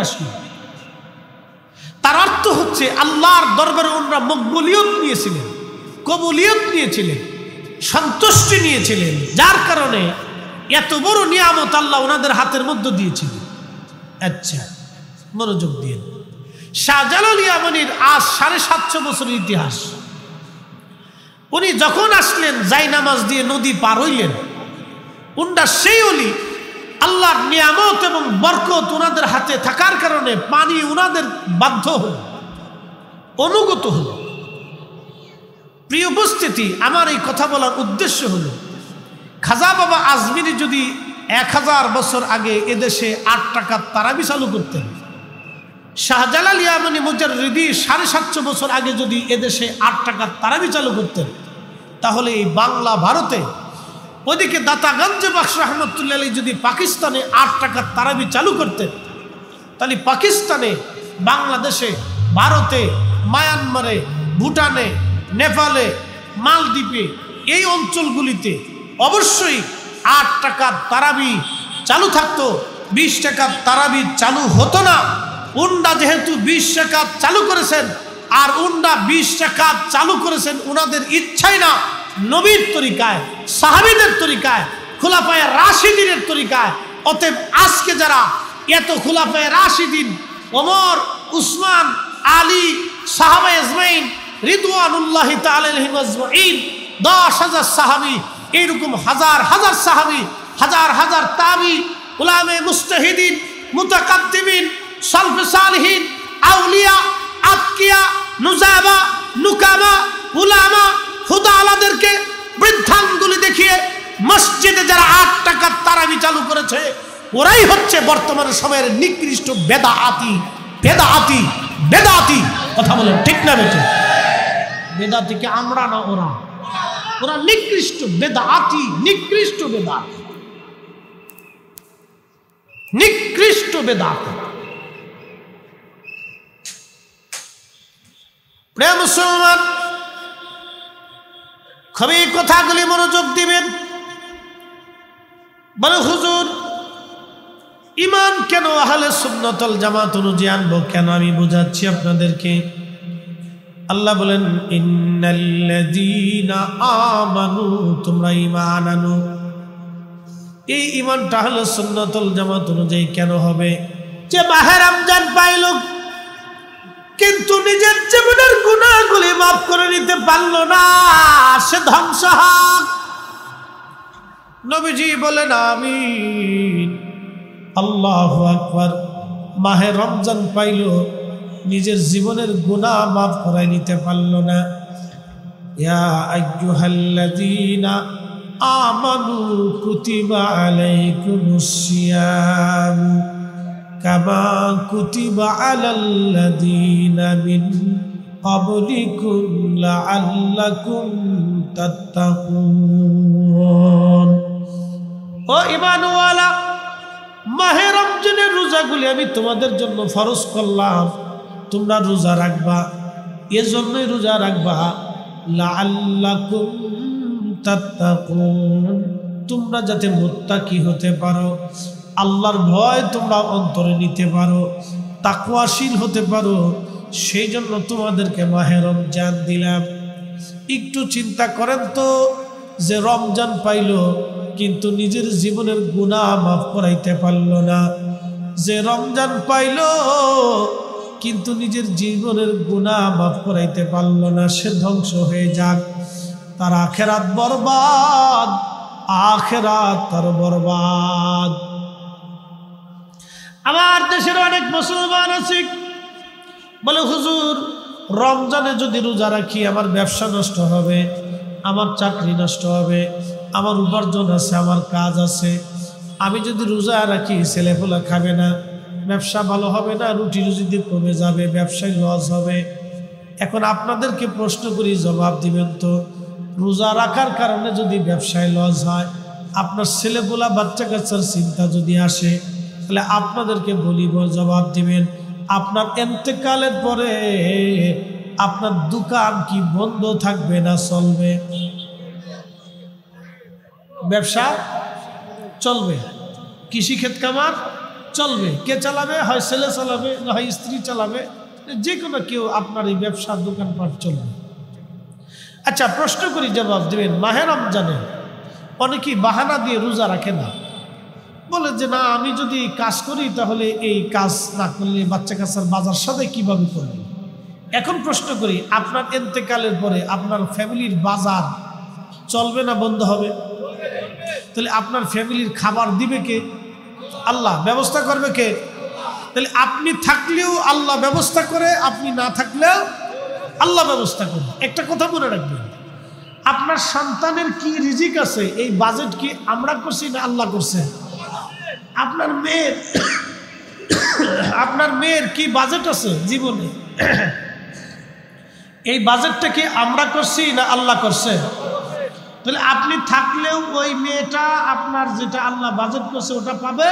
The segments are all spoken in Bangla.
আসলো। তার অর্থ হচ্ছে আল্লাহর দরবারে ওনারা মকবুলিয়ত নিয়েছিলেন, কবুলিয়ত নিয়েছিলেন, সন্তুষ্টি নিয়েছিলেন, যার কারণে এত বড় নিয়ামত আল্লাহ ওনাদের হাতের মধ্যে দিয়েছিলেন। আচ্ছা, মনোযোগ দিয়ে, শাহজালাল ইয়ামানির আজ 750 বছরের ইতিহাস। উনি যখন আসলেন জায়নামাজ দিয়ে নদী পার হইলেন, উনটা সেই অলি আল্লাহর নিয়ামত এবং বরকত ওনাদের হাতে থাকার কারণে পানি ওনাদের বাধ্য হল, অনুগত হল। প্রিয় উপস্থিতি, আমার এই কথা বলার উদ্দেশ্য হল, খাজা বাবা আজমিরি যদি 1000 বছর আগে এদেশে 8 টাকার তারাবি চালু করতেন, শাহজালাল ইয়ামানি মুজাররিদি 750 বছর আগে যদি এদেশে 8 টাকার তারাবি চালু করতেন, তাহলে এই বাংলা ভারতে, ওইদিকে দাতাগঞ্জে বাক্স রহমতুল্লাহ আলাইহি যদি পাকিস্তানে 8 টাকার তারাবি চালু করতেন, তাহলে পাকিস্তানে, বাংলাদেশে, ভারতে, মায়ানমারে, ভুটানে, নেপালে, মালদ্বীপে, এই অঞ্চলগুলিতে অবশ্যই 8 টাকার তারাবি চালু থাকতো। 20 টাকার তারাবি চালু হতো না। উন্ডা যেহেতু 20 টাকা চালু করেছেন, আর উন্ডা 20 টাকা চালু করেছেন ওনাদের ইচ্ছাই না, নবীর তরিকায়, সাহাবীদের তরিকায়, খুলাফায়ে রাশিদিনের তরিকায়। অতএব আজকে যারা এত খুলাফায়ে রাশিদিন, ওমর, উসমান, আলী, সাহাবায়ে আজমাইন রিদওয়ানুল্লাহি তাআলা আলাইহিম আজমাইন, 10,000 সাহাবী, এইরকম হাজার হাজার সাহাবী, হাজার হাজার তাবি, উলামে মুস্তাহিদিন, মুতাকাদ্দিমিন, সালফে সালিহিন, আউলিয়া, আতকিয়া, নুজাবা, নুকাবা, উলামা, ফুদালাদেরকে বৃদ্ধাঙ্গুলি দেখিয়ে মসজিদে যারা 8 টাকার তারাবি চালু করেছে, ওরাই হচ্ছে বর্তমান সময়ের নিকৃষ্ট বেদাতি, বেদাতি, বেদাতি। কথা বলেন ঠিক না বেঠিক? বেদাতিকে আমরা না, ওরা, ওরা নিকৃষ্ট বেদাতি, নিকৃষ্ট বেদাতি, নিকৃষ্ট বেদাতি। প্রিয় মুসলমান, খুবই কথাগুলি মনোযোগ দিবেন। বলে হুজুর, ইমান কেন আহলে সুন্নাত ওয়াল জামাত অনুযায়ী আনবো কেন? আমি বোঝাচ্ছি আপনাদেরকে। আল্লাহ বলেন, ইন্নাল্লাযীনা আমানু, তোমরা ঈমান আনো। এই ঈমানটা আহলে সুন্নাত ওয়াল জামাত অনুযায়ী কেন হবে? যে মাহে রমজান পাইল কিন্তু নিজের জীবনের গুনাহগুলি মাফ করে নিতে পারল না, সে ধ্বংস হোক। নবীজি বলেন আমিন, আল্লাহু আকবার। মাহে রমজান পাইল, নিজের জীবনের গুনাহ মাফ করে নিতে পারল না। ইয়া আইয়ুহাল্লাযীনা আমানু কুতিবা আলাইকুমুস সিয়াম কামা কুতিবা আলাল্লাযীনা মিন ক্বাবলিকুম লাআল্লাকুম তাত্তাকুন। ও ঈমানওয়ালা, মাহে রমজানের রোজাগুলি আমি তোমাদের জন্য ফরজ করলাম, তোমরা রোজা রাখবা। এজন্যই রোজা রাখবা, লাআল্লাকুম তাত্তাকুন, তোমরা যাতে মুত্তাকি হতে পারো, আল্লাহর ভয় তোমরা অন্তরে নিতে পারো, তাকওয়াশীল হতে পারো, সেই জন্য তোমাদেরকে মাহে রমজান দিলাম। একটু চিন্তা করেন তো, যে রমজান পাইল কিন্তু নিজের জীবনের গুনাহ মাফ করাইতে পারল না, যে রমজান পাইল কিন্তু নিজের জীবনের গুনাহ মাফ করাইতে পারল না, সে ধ্বংস হয়ে যাক, তার আখিরাত বরবাদ, আখিরাত তার বরবাদ। আমার দেশের অনেক মুসলমান আছে বলে, হুজুর রমজানে যদি রোজা রাখি আমার ব্যবসা নষ্ট হবে, আমার চাকরি নষ্ট হবে, আমার উপার্জন আছে, আমার কাজ আছে, আমি যদি রোজা রাখি ছেলেপোলা খাবে না, ব্যবসা ভালো হবে না, রুটি রুজিতে কমে যাবে, ব্যবসায় লস হবে। এখন আপনাদেরকে প্রশ্ন করি, জবাব দিবেন তো, রোজা রাখার কারণে যদি ব্যবসায় লস হয়, আপনার ছেলেপোলা বাচ্চা কাচ্চার চিন্তা যদি আসে, তাহলে আপনাদেরকে বলিব, জবাব দিবেন, আপনার ইন্তেকালের পরে আপনার দোকান কি বন্ধ থাকবে না চলবে? ব্যবসা চলবে, কৃষি ক্ষেত কামার চলবে। কে চালাবে? হয় ছেলে চালাবে, না হয় স্ত্রী চালাবে, যে কোনো কেউ আপনার এই ব্যবসা দোকানপাট চলবে। আচ্ছা, প্রশ্ন করি, জবাব দেবেন। মাহে রমজানে অনেকেই বাহানা দিয়ে রোজা রাখে না, বলে যে না আমি যদি কাজ করি তাহলে এই কাজ না করলে বাচ্চা কাচ্চার বাজার সাথে কিভাবে করবে। এখন প্রশ্ন করি, আপনার ইন্তেকালের পরে আপনার ফ্যামিলির বাজার চলবে না বন্ধ হবে? তাহলে আপনার ফ্যামিলির খাবার দিবে কে? আল্লাহ। ব্যবস্থা করবে কে? তাহলে আপনি থাকলেও আল্লাহ ব্যবস্থা করে, আপনি না থাকলেও আল্লাহ ব্যবস্থা করে। একটা কথা মনে রাখবেন, আপনার সন্তানের কি রিজিক আছে এই বাজেট কি আমরা করছি না আল্লাহ করছে? আপনার মেয়ের কি বাজেট আছে জীবনে, এই বাজেটটা কি আমরা করছি না আল্লাহ করছে? তাহলে আপনি থাকলেও ওই মেয়েটা আপনার যেটা আল্লাহ বাজেট করছে ওটা পাবে,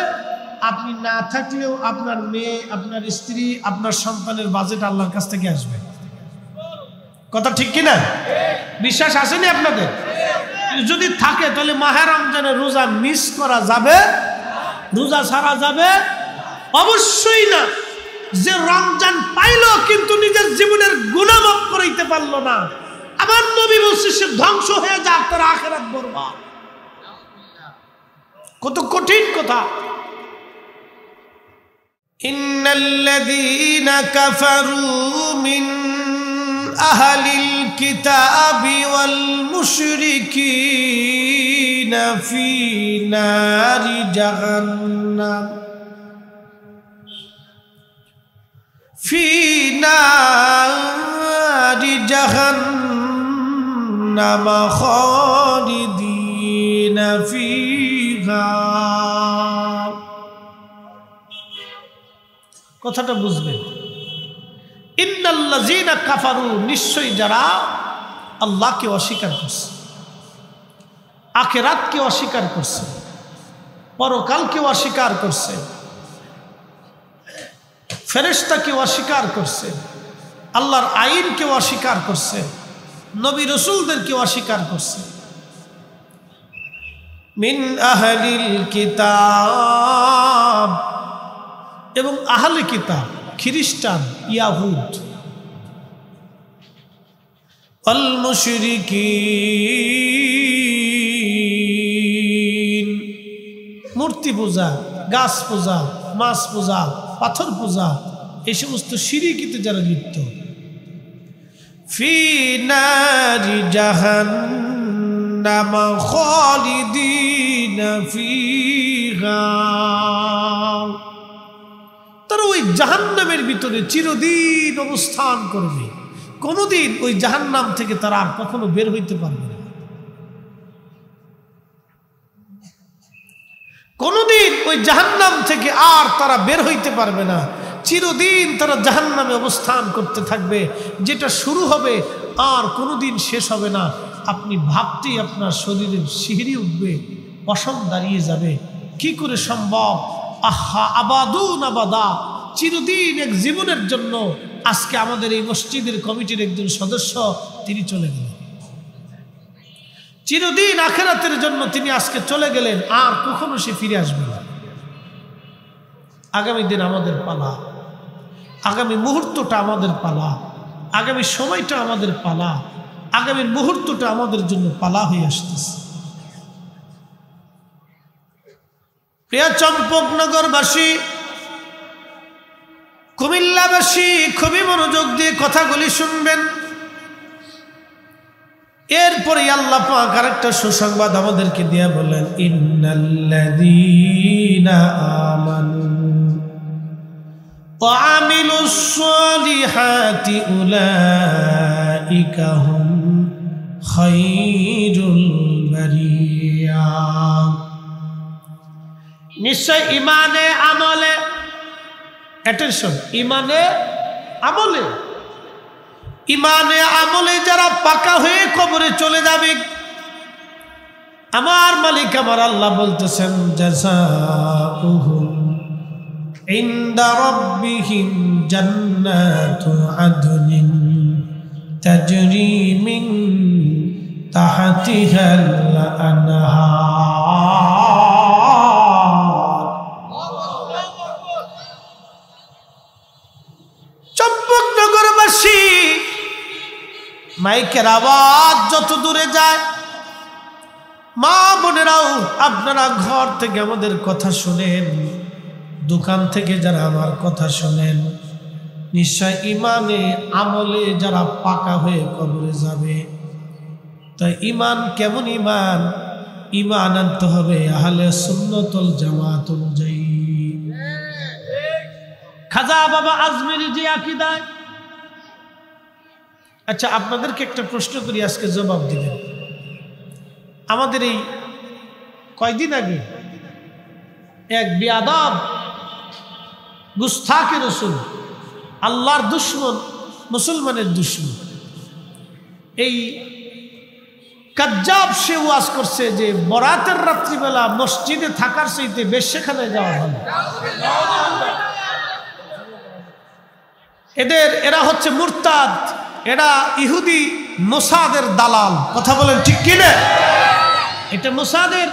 আপনি না থাকলেও আপনার মেয়ে, আপনার স্ত্রী, আপনার সন্তানের বাজেট আল্লাহর কাছ থেকে আসবে। কথা ঠিক কিনা? বিশ্বাস আসেনি আপনাদের? যদি থাকে তাহলে মাহে রমজানের রোজা মিস করা যাবে? রোজা ছাড়া যাবে? অবশ্যই না। যে রমজান পাইলো কিন্তু নিজের জীবনের গুনাহ মাফ করাইতে পারলো না, আমার নবী বলছে সে ধ্বংস হয়ে যাক, তার আখিরাত বরবাদ। কত কঠিন কথা। ইন্নাল্লাযীনা কাফারু মিন আহলিল কিতাবি ওয়াল মুশরিকিনা ফি নারি জাহান্নাম ফি নারি জাহান্নাম খালিদিনা ফিহা। কথাটা বুঝবেন। ইন্নাল্লাযীনা কাফারু, নিশ্চয়ই যারা আল্লাহকে অস্বীকার করছে, আখিরাতকে অস্বীকার করছে, পরকালকে অস্বীকার করছে, ফেরেশতাকে অস্বীকার করছে, আল্লাহর আইনকে অস্বীকার করছে, নবী রাসূলদেরকে অস্বীকার করছে। মিন আহলিল কিতাব, এবং আহলে কিতাব খ্রিস্টান, ইয়াহুদ, আল মুশরিকিন, মূর্তি পূজা, গাছ পূজা, মাছ পূজা, পাথর পূজা, এই সমস্ত শিরকিতে যারা লিপ্ত, ফি নারি জাহান্নাম খালিদিনা ফিহা, তারা ওই জাহান্নামের ভিতরে চিরদিন অবস্থান করবে, কোনোদিন ওই জাহান্নাম থেকে তারা আর কখনো বের হইতে পারবে না। কোনোদিন ওই জাহান্নাম থেকে আর তারা বের হইতে পারবে না, চিরদিন তারা জাহান্নামে অবস্থান করতে থাকবে, যেটা শুরু হবে আর কোনোদিন শেষ হবে না। আপনি ভাবতেই আপনার শরীরের শিহরি উঠবে, পশম দাঁড়িয়ে যাবে। কি করে সম্ভব? আহা আবাদুন আবাদা, চিরদিন এক জীবনের জন্য আজকে আমাদের এই মসজিদের কমিটির একজন সদস্য তিনি চলে গেলেন, চিরদিন আখিরাতের জন্য তিনি আজকে চলে গেলেন, আর কখনো সে ফিরে আসবে না। আগামী দিন আমাদের পালা, আগামী মুহূর্তটা আমাদের পালা, আগামী সময়টা আমাদের পালা, আগামী মুহূর্তটা আমাদের জন্য পালা হয়ে আসতেছে। প্রিয় চম্পকনগরবাসী, কুমিল্লাবাসী, খুবই মনোযোগ দিয়ে কথাগুলি শুনবেন। এরপরে আল্লাহ পাক আরেকটা সুসংবাদ আমাদেরকে দিয়ে বলেন, ইন্নাল্লাযীনা আমানু ওয়া আমিলুস সালিহাতি উলাইকা হুম খায়রুল বারিয়া। নিশ্চয় ইমানে আমলে, অ্যাটেনশন, ইমানে আমলে, ইমানে আমলে যারা পাকা হয়ে কবরে চলে যাবে, আমার মালিক আমার আল্লাহ বলতেছেন, জাযাউহুম ইনদা রাব্বিহিম জান্নাতু আদনিন তাজরি মিন তাহতিহাল আনহার। মাইকের আওয়াজ যত দূরে যায়, মা বোনেরাও আপনারা ঘর থেকে আমাদের কথা শোনেন, দোকান থেকে যারা আমার কথা শোনেন, নিশ্চয় ইমানে আমলে যারা পাকা হয়ে কবরে যাবে। তাই ইমান কেমন ইমান? ইমান আনতে হবে আহলে সুন্নাতুল জামাত অনুযায়ী। খাজা বাবা আজমিরি যে আকীদায়। আচ্ছা, আপনাদেরকে একটা প্রশ্ন করি, আজকে জবাব দিবেন। আমাদের এই কয়দিন আগে এক বেয়াদব গুস্তাখে রাসূল, আল্লাহর দুশমন, মুসলমানের দুশমন, এই কাজ্জাব সে ওয়াজ করছে যে বরাতের রাত্রিবেলা মসজিদে থাকার চাইতে বেশ্যখানায় যাওয়া ভালো। এরা হচ্ছে মুরতাদ, এরা ইহুদি মোসাদের দালাল। কথা বলেন ঠিক কি না? এটা মোসাদের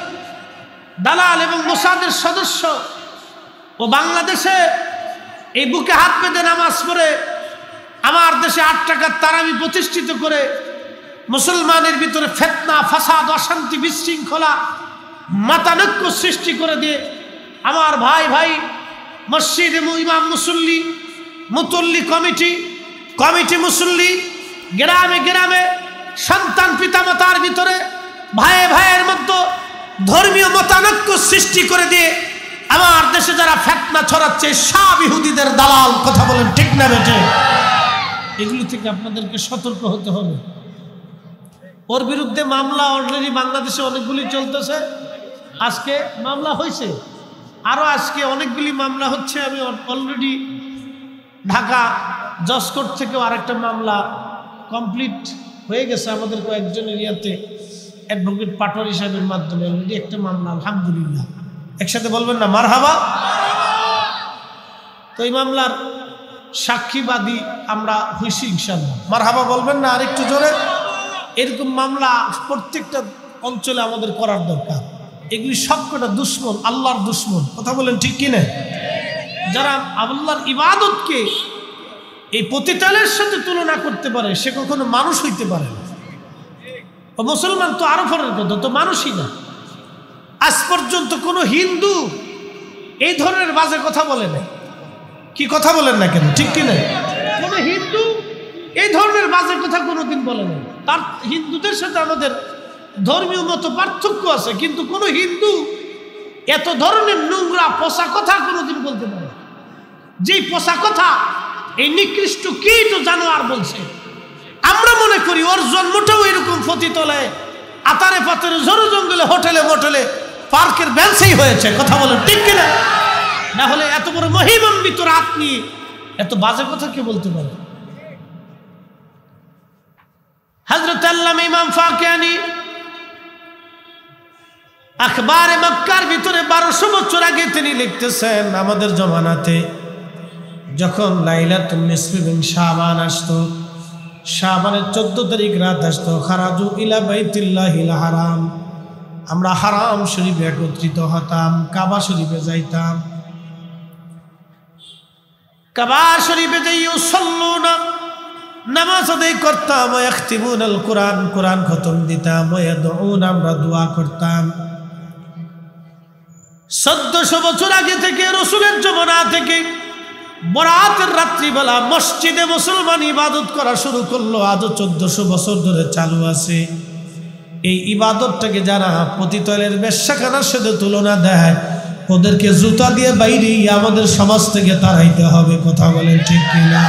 দালাল এবং মোসাদের সদস্য। ও বাংলাদেশে এই বুকে হাত পেতে নামাজ পড়ে আমার দেশে 8 টাকার তারাবি প্রতিষ্ঠিত করে মুসলমানের ভিতরে ফিতনা, ফাসাদ, অশান্তি, বিশৃঙ্খলা, মাতানৈক্য সৃষ্টি করে দিয়ে আমার ভাই ভাই মসজিদে ইমাম মুসল্লি, মুতল্লি কমিটি মুসল্লি, গ্রামে গ্রামে সন্তান পিতামাতার ভিতরে ভাইয়ে ভাইয়ের মধ্যে ধর্মীয় মতানৈক্য সৃষ্টি করে দিয়ে আমার দেশে যারা ফিতনা ছড়াচ্ছে সব ইহুদিদের দালাল। কথা বলেন ঠিক না বেটে? এগুলো থেকে আপনাদেরকে সতর্ক হতে হবে। ওর বিরুদ্ধে মামলা অলরেডি বাংলাদেশে অনেকগুলি চলতেছে। আজকে মামলা হয়েছে, আরো আজকে অনেকগুলি মামলা হচ্ছে। আমি অলরেডি ঢাকা জজ কোর্ট থেকেও আরেকটা মামলা কমপ্লিট হয়ে গেছে আমাদের কয়েকজন এরিয়াতে, অ্যাডভোকেট পাটোয়ারি সাহেবের মাধ্যমে অলরেডি একটা মামলা, আলহামদুলিল্লাহ। একসাথে বলবেন না মারহাবা? তো এই মামলার সাক্ষীবাদী আমরা হইছি ইনশাআল্লাহ। মারহাবা বলবেন না আরেকটু জোরে? এরকম মামলা প্রত্যেকটা অঞ্চলে আমাদের করার দরকার। এগুলি সবকটা দুশ্মন, আল্লাহর দুশ্মন। কথা বলেন ঠিক কিনা? যারা আল্লাহর ইবাদতকে এই পতিতালের সাথে তুলনা করতে পারে সে কখনো মানুষ হইতে পারে না। ও মুসলমান তো আরো ফরের কথা, তো মানুষই না। আজ পর্যন্ত কোনো হিন্দু এই ধরনের বাজে কথা বলে না। কি কথা বলেন না কেন? ঠিক কিনা? কোনো হিন্দু এই ধরনের বাজে কথা কোনোদিন বলে না। তার হিন্দুদের সাথে আমাদের ধর্মীয় মত পার্থক্য আছে, কিন্তু কোনো হিন্দু এত ধরনের নোংরা পচা কথা কোনোদিন বলতে পারে। যেই পচা কথা এই নিকৃষ্ট কীট জানোয়ার বলছে, আমরা মনে করি ওর জন্মটাও এরকম ফতিতলায় আতারে পাতারে ঝড় জঙ্গলে হোটেলে মোটেলে পার্কের বেঞ্চেই হয়েছে। কথা বলেন ঠিক কিনা? না হলে এত বড় মহিমান্বিত রাত নিয়ে এত বাজে কথা কে বলতে পারে? হযরত আল্লামা ইমাম ফাকিহানি আখবারে মক্কার ভিতরে 1200 বছর আগে তিনি লিখতেছেন, আমাদের জমানাতে যখন লাইলাতুন নিসফি মিন শাবান আসতো, শাবানের 14 তারিখ রাত আসতো, খারাজু ইলা বাইতুল্লাহিল হারাম, আমরা হারাম শরীফে একত্রিত হতাম, কাবা শরীফে যাইতাম। কাবা শরীফে যাই ইউসাল্লুনা, নামাজ আদায় করতাম, ইয়াখতিমুনাল কুরআন, কুরআন খতম দিতাম, ইয়াদউন, আমরা দোয়া করতাম। 1400 বছর আগে থেকে রাসূলের জমানা থেকে বরাতের রাত্রিবেলা মসজিদে মুসলমান ইবাদত করা শুরু করলো। আজও 1400 বছর ধরে চালু আছে। এই ইবাদতটাকে যারা পতিতলের বেশ্যাখানার সাথে তুলনা দেয়, ওদেরকে জুতা দিয়ে বাইরে আমাদের সমাজ থেকে তাড়াইতে হবে। কথা বলেন ঠিক কিনা?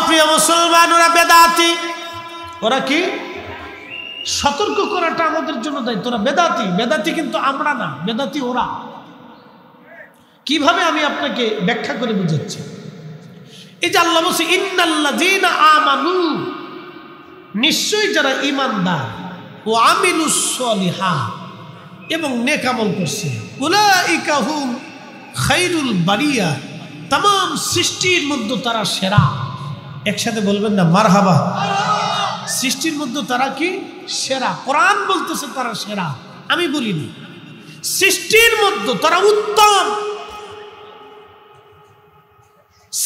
প্রিয় মুসলমান, ওরা বেদাতি। ওরা কি? সতর্ক করাটা আমাদের জন্য দায়িত্ব। ওরা বেদাতি। বেদাতি কিন্তু আমরা না, বেদাতি ওরা। কিভাবে আমি আপনাকে ব্যাখ্যা করে বুঝাচ্ছি। এই যে আল্লাহ বলছে ইন্নাল্লাযীনা আমানু, নিশ্চয়ই যারা ঈমানদার, ও আমিলুস সলিহাত, এবং নেক আমল করছে, উলাইকা হুম খায়রুল বারিয়া, तमाम সৃষ্টির মধ্যে তারা সেরা। একসাথে বলবেন না মারহাবা? সৃষ্টির মধ্যে তারা কি সেরা? কোরআন বলতেছে তারা সেরা, আমি বলিনি। সৃষ্টির মধ্যে তারা উত্তম।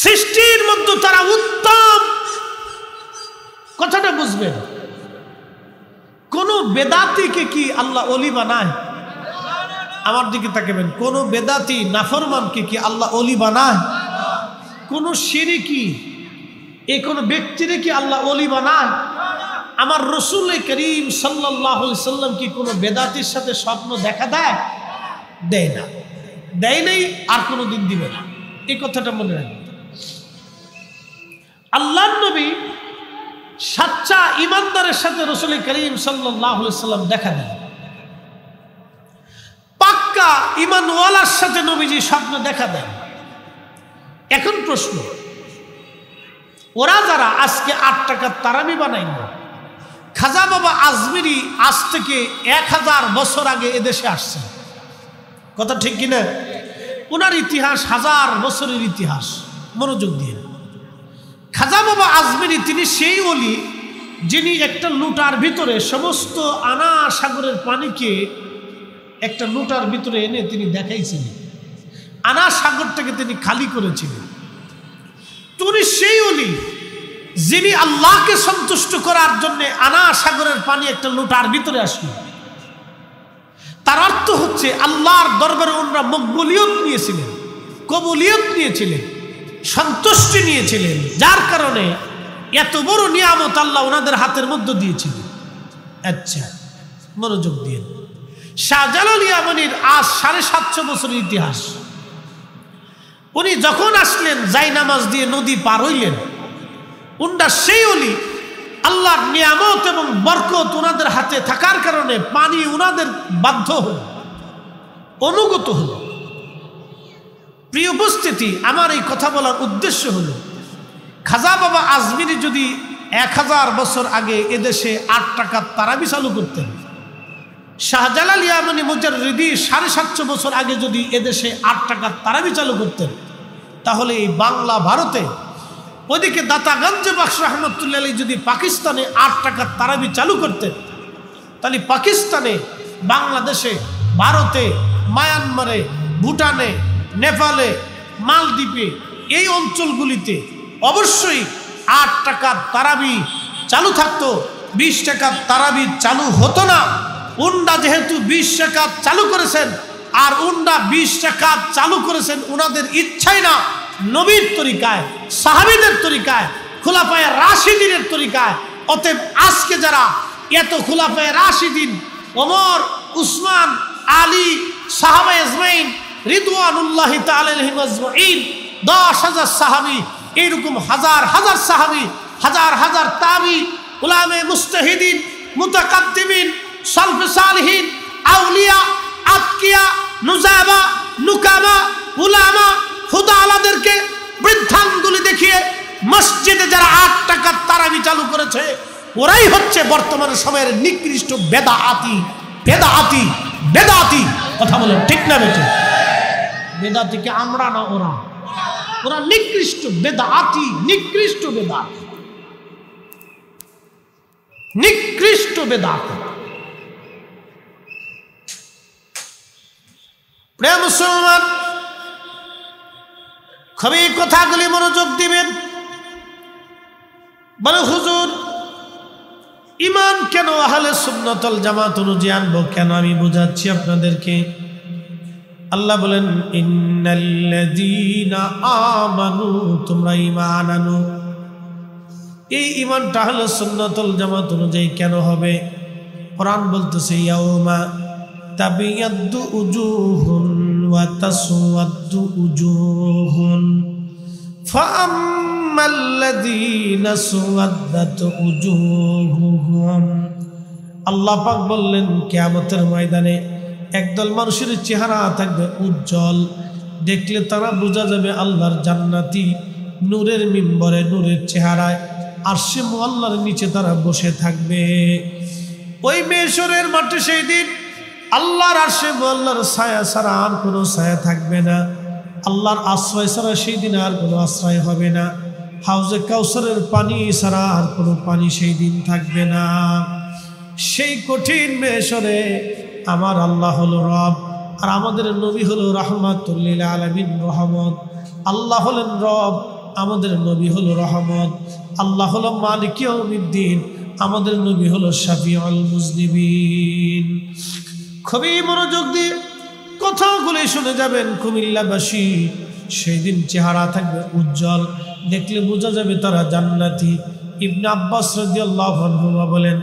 সৃষ্টির মধ্যে তারা উত্তম। কথাটা বুঝবেন, কোন বেদাতিকে কি আল্লাহ ওলি বানায়? আমার দিকে তাকাবেন, কোন বেদাতি নাফরমানকে কি আল্লাহ ওলি বানায়? কোন শিরকি এই কোন ব্যক্তিরে কি আল্লাহ ওলি বানায়? আমার রাসূল করিম সাল্লাল্লাহু আলাইহি সাল্লাম কি কোন বেদাতির সাথে স্বপ্ন দেখা দেয়? দেয় না, দেয় নাই, আর কোনদিন দিবে না। এই কথাটা মনে রাখবেন। আল্লাহর নবী সাচ্চা ইমানদারের সাথে রাসূল করিম সাল্লাল্লাহু আলাইহি সাল্লাম দেখা দেন। পাক্কা ইমানওয়ালার সাথে নবীজি স্বপ্ন দেখা দেন। এখন প্রশ্ন, ওরা যারা আজকে 8 টাকার তারাবি বানাইল, খাজা বাবা আজমিরি আজ থেকে 1000 বছর আগে এদেশে আসছে, কথা ঠিক কিনা? ওনার ইতিহাস 1000 বছরের ইতিহাস। মনোযোগ দিয়ে, খাজা বাবা আজমিরি তিনি সেই ওলি যিনি একটা লুটার ভিতরে সমস্ত আনা সাগরের পানিকে একটা লুটার ভিতরে এনে তিনি দেখাইছিলেন, আনা সাগরটাকে তিনি খালি করেছিলেন। তিনি সেই ওলি যিনি আল্লাহকে সন্তুষ্ট করার জন্য আনা সাগরের পানি একটা লুটার ভিতরে আসলো। তার অর্থ হচ্ছে আল্লাহর দরবারে ওনারা মকবুলিয়ত নিয়েছিলেন, কবুলিয়ত নিয়েছিলেন, সন্তুষ্টি নিয়েছিলেন, যার কারণে এত বড় নিয়ামত আল্লাহ ওনাদের হাতের মধ্যে দিয়েছিলেন। আচ্ছা, মনোযোগ দিয়ে, শাহজালাল ইয়ামানির আজ 750 বছরের ইতিহাস। উনি যখন আসলেন জায়নামাজ দিয়ে নদী পার হইলেন, উনারা সেই ওলি আল্লাহর নিয়ামত এবং বরকত ওনাদের হাতে থাকার কারণে পানি ওনাদের বাধ্য হল, অনুগত হল। প্রিয় উপস্থিতি, আমার এই কথা বলার উদ্দেশ্য হলো, খাজা বাবা আজমিরি যদি 1000 বছর আগে এদেশে 8 টাকার তারাবি চালু করতেন, শাহজালাল ইয়ামানি মুজাররিদি 750 বছর আগে যদি এদেশে 8 টাকার তারাবি চালু করতেন, তাহলে এই বাংলা ভারতে, ওইদিকে দাতাগঞ্জে বাক্স রহমতুল্লাহ আলাইহি যদি পাকিস্তানে 8 টাকার তারাবি চালু করতেন, তাহলে পাকিস্তানে, বাংলাদেশে, ভারতে, মায়ানমারে, ভুটানে, নেপালে, মালদ্বীপে, এই অঞ্চলগুলিতে অবশ্যই 8 টাকার তারাবি চালু থাকতো। 20 টাকার তারাবি চালু হতো না। উন্ডা যেহেতু 20 টাকা চালু করেছেন, আর উন্ডা 20 টাকা চালু করেছেন ওনাদের ইচ্ছাই না, নবীর তরিকায়, সাহাবীদের তরিকায়, খুলাফায়ে রাশিদিনের তরিকায়। অতএব আজকে যারা এত খুলাফায়ে রাশিদিন, ওমর, উসমান, আলী, সাহাবা আজমাইন রিদওয়ানুল্লাহি তাআলা আলাইহিম আজমাইন, 10,000 সাহাবী, এইরকম হাজার হাজার সাহাবী, হাজার হাজার তাবি, উলামে মুস্তাহিদিন, মুতাকাদ্দিমিন, সালফে সালিহিন, আউলিয়া, আতকিয়া, নুজাবা, নুকাবা, উলামা, ফুদালাদেরকে বৃদ্ধাঙ্গুলি দেখিয়ে মসজিদে যারা 8 টাকার তারাবি চালু করেছে, ওরাই হচ্ছে বর্তমান সময়ের নিকৃষ্ট বেদাতি, বেদাতি, বেদাতি। কথা বলেন ঠিক না বেঠিক? বেদাতিকে আমরা না, ওরা, ওরা নিকৃষ্ট বেদাতি, নিকৃষ্ট বেদাতি, নিকৃষ্ট বেদাতি। প্রিয় মুসলমান, খুবই কথাগুলি মনোযোগ দিবেন। বলে হুজুর, ইমান কেন আহলে সুন্নাত ওয়াল জামাত অনুযায়ী আনবো কেন? আমি বোঝাচ্ছি আপনাদেরকে। আল্লাহ বলেন, ইন্নাল্লাযীনা আমানু, তোমরা ঈমান আনো। এই ঈমানটা আহলে সুন্নাত ওয়াল জামাত অনুযায়ী কেন হবে? কোরআন বলতেছে, ইয়াউমা তাবিয়াদ্দু উজুহুন ওয়া তাসওয়াদ্দু উজুহুন ফাআম্মাল্লাযীনা সুওয়াদ্দাত উজুহুহুম। আল্লাহ পাক বললেন, কিয়ামতের ময়দানে একদল মানুষের চেহারা থাকবে উজ্জ্বল, দেখলে তারা বোঝা যাবে আল্লাহর জান্নাতি, নূরের মিম্বরে, নূরের চেহারায়, আরশে মুআল্লার নিচে তারা বসে থাকবে। ওই মেশরের মাঠে সেই দিন আল্লাহর আরশে মুআল্লার ছায়া ছাড়া আর কোনো ছায়া থাকবে না। আল্লাহর আশ্রয় ছাড়া সেই দিন আর কোনো আশ্রয় হবে না। হাউজে কাউসারের পানি ছাড়া আর কোনো পানি সেই দিন থাকবে না। সেই কঠিন মেশরে আমার আল্লাহ হলো রব, আর আমাদের নবী হলো রাহমাতুল লিল আলামিন, রহমত। আল্লাহ হলেন রব, আমাদের নবী হলো রহমত। আল্লাহ হলো মালিক ইয়াউমিদ্দিন, আমাদের নবী হলো শাফিউল মুজনিবিন। খুবই মনোযোগ দিয়ে কথাগুলো শুনে যাবেন কুমিল্লাবাসী। সেই দিন চেহারা থাকবে উজ্জ্বল, দেখলে বোঝা যাবে তারা জান্নাতি। ইবনে আব্বাস রাদিয়াল্লাহু আনহু বলেন,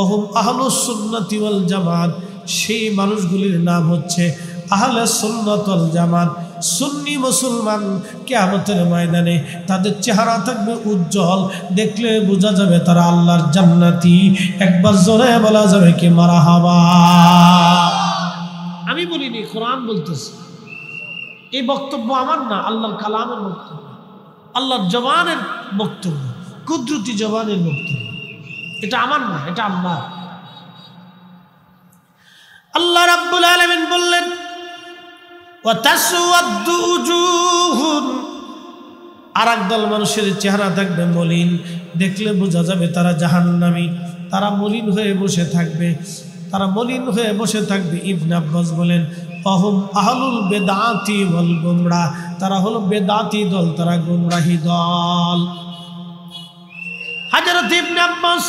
ওহুম আহলুস সুন্নাতি ওয়াল জামাত, সেই মানুষগুলির নাম হচ্ছে আহলে সুন্নাত ওয়াল জামাত। সুন্নি মুসলমান কিয়ামতের ময়দানে তাদের চেহারা থাকবে উজ্জ্বল, দেখলে বোঝা যাবে তারা আল্লাহর জান্নাতি। একবার জোরে বলা যাবে কি মারহাবা। আমি বলিনি, কোরআন বলতেছে। এই বক্তব্য আমার না, আল্লাহর কালামের বক্তব্য, আল্লাহর জবানের বক্তব্য, কুদরতি জবানের বক্তব্য। এটা আমার না, এটা আল্লাহ। আল্লাহ রাব্বুল আলামিন বললেন, ওয়াতাসওয়াদ্দু উজুহুন, আর একদল মানুষের চেহারা থাকবে মলিন, দেখলে বোঝা যাবে তারা জাহান্নামী। তারা মলিন হয়ে বসে থাকবে, তারা মলিন হয়ে বসে থাকবে। ইবনে আব্বাস বলেন, অহুম আহলুল বেদাতি ওয়াল গুমরাহ, তারা হলো বেদাতি দল, তারা গুমরাহি দল। হযরত ইবনে আব্বাস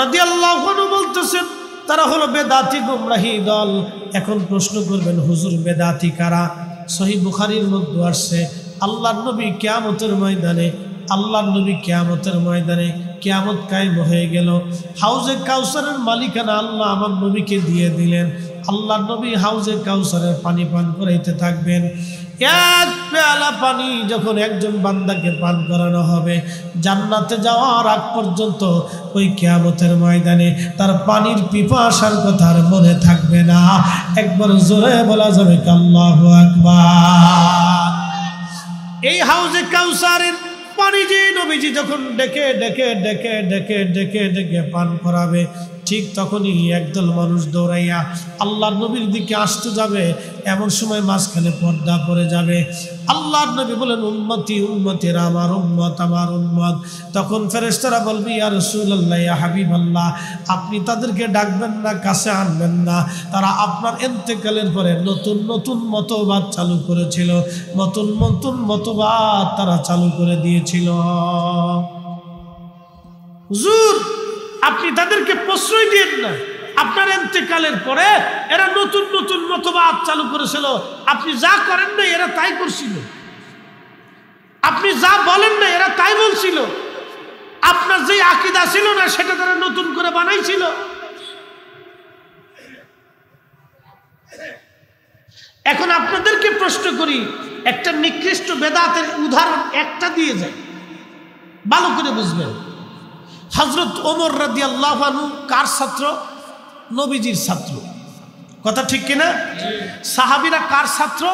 রাদিয়াল্লাহু আনহু বলতেছেন, তারা হলো বেদাতি গুমরাহি দল। এখন প্রশ্ন করবেন, হুজুর বেদাতি কারা? সহিহ বুখারীর মধ্যে আসছে, আল্লাহর নবী কিয়ামতের ময়দানে, আল্লাহর নবী কিয়ামতের ময়দানে, কিয়ামত কায়েম হয়ে গেল, হাউজে কাউসারের মালিকানা আল্লাহ আমার নবীকে দিয়ে দিলেন। আল্লাহর নবী হাউজে কাউসারের পানি পান করাইতে থাকবেন। এক পেয়ালা পানি যখন একজন বান্দাকে পান করানো হবে, জান্নাতে যাওয়ার আগ পর্যন্ত ওই কিয়ামতের ময়দানে তার পানির পিপাসার কথা আর মনে থাকবে না। একবার জোরে বলা যাবে আল্লাহু আকবার। এই হাউজে কাউসারের পানি যে নবীজি যখন ডেকে ডেকে ডেকে ডেকে ডেকে ডেকে পান করাবে, ঠিক তখনই একদল মানুষ দৌড়াইয়া আল্লাহর নবীর দিকে আসতে যাবে। এমন সময় মাঝখানে পর্দা পড়ে যাবে। আল্লাহর নবী বলেন, উম্মতি উম্মতিরা, আমার উম্মত, আমার উম্মত। তখন ফেরেশতারা বলবে, ইয়া রাসূলুল্লাহ, ইয়া হাবিবাল্লাহ, আপনি তাদেরকে ডাকবেন না, কাছে আনবেন না। তারা আপনার ইন্তেকালের পরে নতুন নতুন মতবাদ চালু করেছিল, নতুন নতুন মতবাদ তারা চালু করে দিয়েছিল। হুজুর, আপনি তাদেরকে প্রশ্রয় দিয়েন না, আপনার ইন্তেকালের পরে এরা নতুন নতুন মতবাদ চালু করেছিল। আপনি যা করেন না এরা তাই করছিল, আপনি যা বলেন না এরা তাই বলছিল। আপনার যে আকীদা ছিল না সেটা তারা নতুন করে বানাইছিল। এখন আপনাদেরকে প্রশ্ন করি, একটা নিকৃষ্ট বেদাতের উদাহরণ একটা দিয়ে যায়, ভালো করে বুঝবেন। হযরত ওমর রাদিয়াল্লাহু আনহু কার ছাত্র? নবীজির ছাত্র। কথা ঠিক কিনা? সাহাবীরা কার ছাত্র?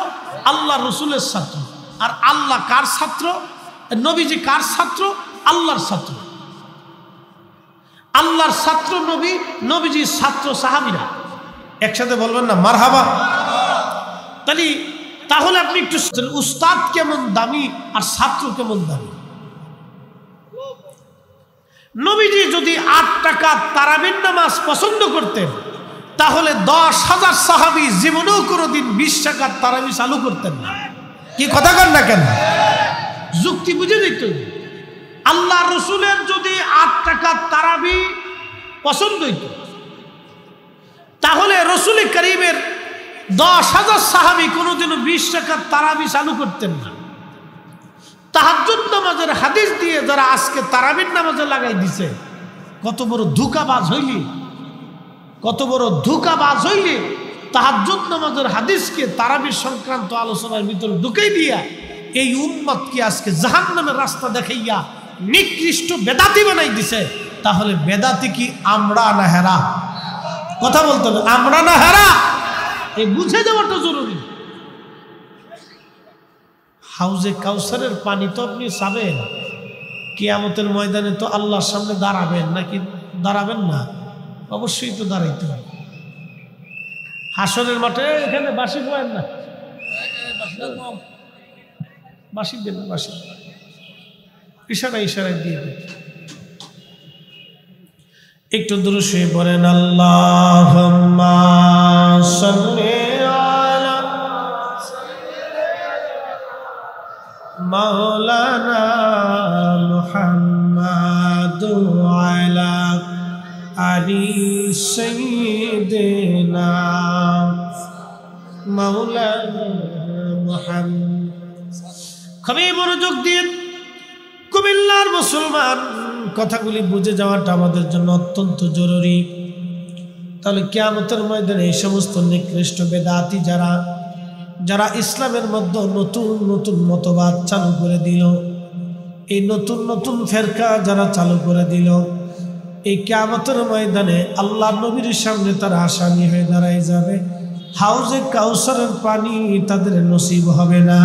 আল্লাহ রসুলের ছাত্র। আর আল্লাহ কার ছাত্র? নবীজি কার ছাত্র? আল্লাহর ছাত্র। আল্লাহর ছাত্র নবী, নবীজির ছাত্র সাহাবীরা। একসাথে বলবেন না মারহাবা? তাহলে আপনি একটু উস্তাদ কেমন দামি আর ছাত্র কেমন দামি। নবীজি যদি 8 টাকা তারাবির নামাজ পছন্দ করতেন, তাহলে 10,000 সাহাবী জীবনেও কোনোদিন 20 টাকার তারাবি চালু করতেন না। কি কথা কন না কেন? যুক্তি বুঝে দিত। আল্লাহ রসুলের যদি 8 টাকার তারাবি পছন্দ হইত, তাহলে রসুল করিমের 10,000 সাহাবী কোনোদিনও 20 টাকার তারাবি চালু করতেন না। তাহাজ্জুদ নামাজের হাদিস দিয়ে যারা আজকে তারাবির নামাজে লাগাই দিছে, কত বড় ধোঁকাবাজ হইলি, কত বড় ধোঁকাবাজ হইলি। তাহাজ্জুদ নামাজের হাদিসকে তারাবির সংক্রান্ত আলোচনার ভিতরে ঢুকাই দিয়া এই উম্মতকে আজকে জাহান্নামের রাস্তা দেখাইয়া নিকৃষ্ট বেদাতি বানাই দিছে। তাহলে বেদাতি কি আমরা না হেরা? কথা বলতে হবে, আমরা না হেরা? এই বুঝে যাওয়াটা জরুরি। হাউজে কাউসারের পানি তো আপনি চাবেন, কিয়ামতের ময়দানে তো আল্লাহর সামনে দাঁড়াবেন, নাকি দাঁড়াবেন না? অবশ্যই তো দাঁড়াইতে হবে। হাসরের মাঠে এখানে বাঁশি পোয়েন না, বাঁশি দেন, বাঁশি ইশারায় দিয়ে দেন। একটু দুরূদ শরীফ পড়েন, আল্লাহুম্মা সাল্লি আলা মাওলানা মুহাম্মাদু আলা আলি সাইয়্যিদিনা মাওলানা মুহাম্মদ। খুবই মনোযোগ দিয়ে কুমিল্লার মুসলমান, কথাগুলি বুঝে যাওয়াটা আমাদের জন্য অত্যন্ত জরুরি। তাহলে কিয়ামতের ময়দানে এই সমস্ত নিকৃষ্ট বেদাতি যারা ইসলামের মধ্যে নতুন নতুন মতবাদ চালু করে দিল, এই নতুন নতুন ফেরকা যারা চালু করে দিল, এই কিয়ামতের ময়দানে আল্লাহ নবীর সামনে তারা আসামি হয়ে দাঁড়ায় যাবে। হাউজে কাউসারের পানি তাদের নসিব হবে না।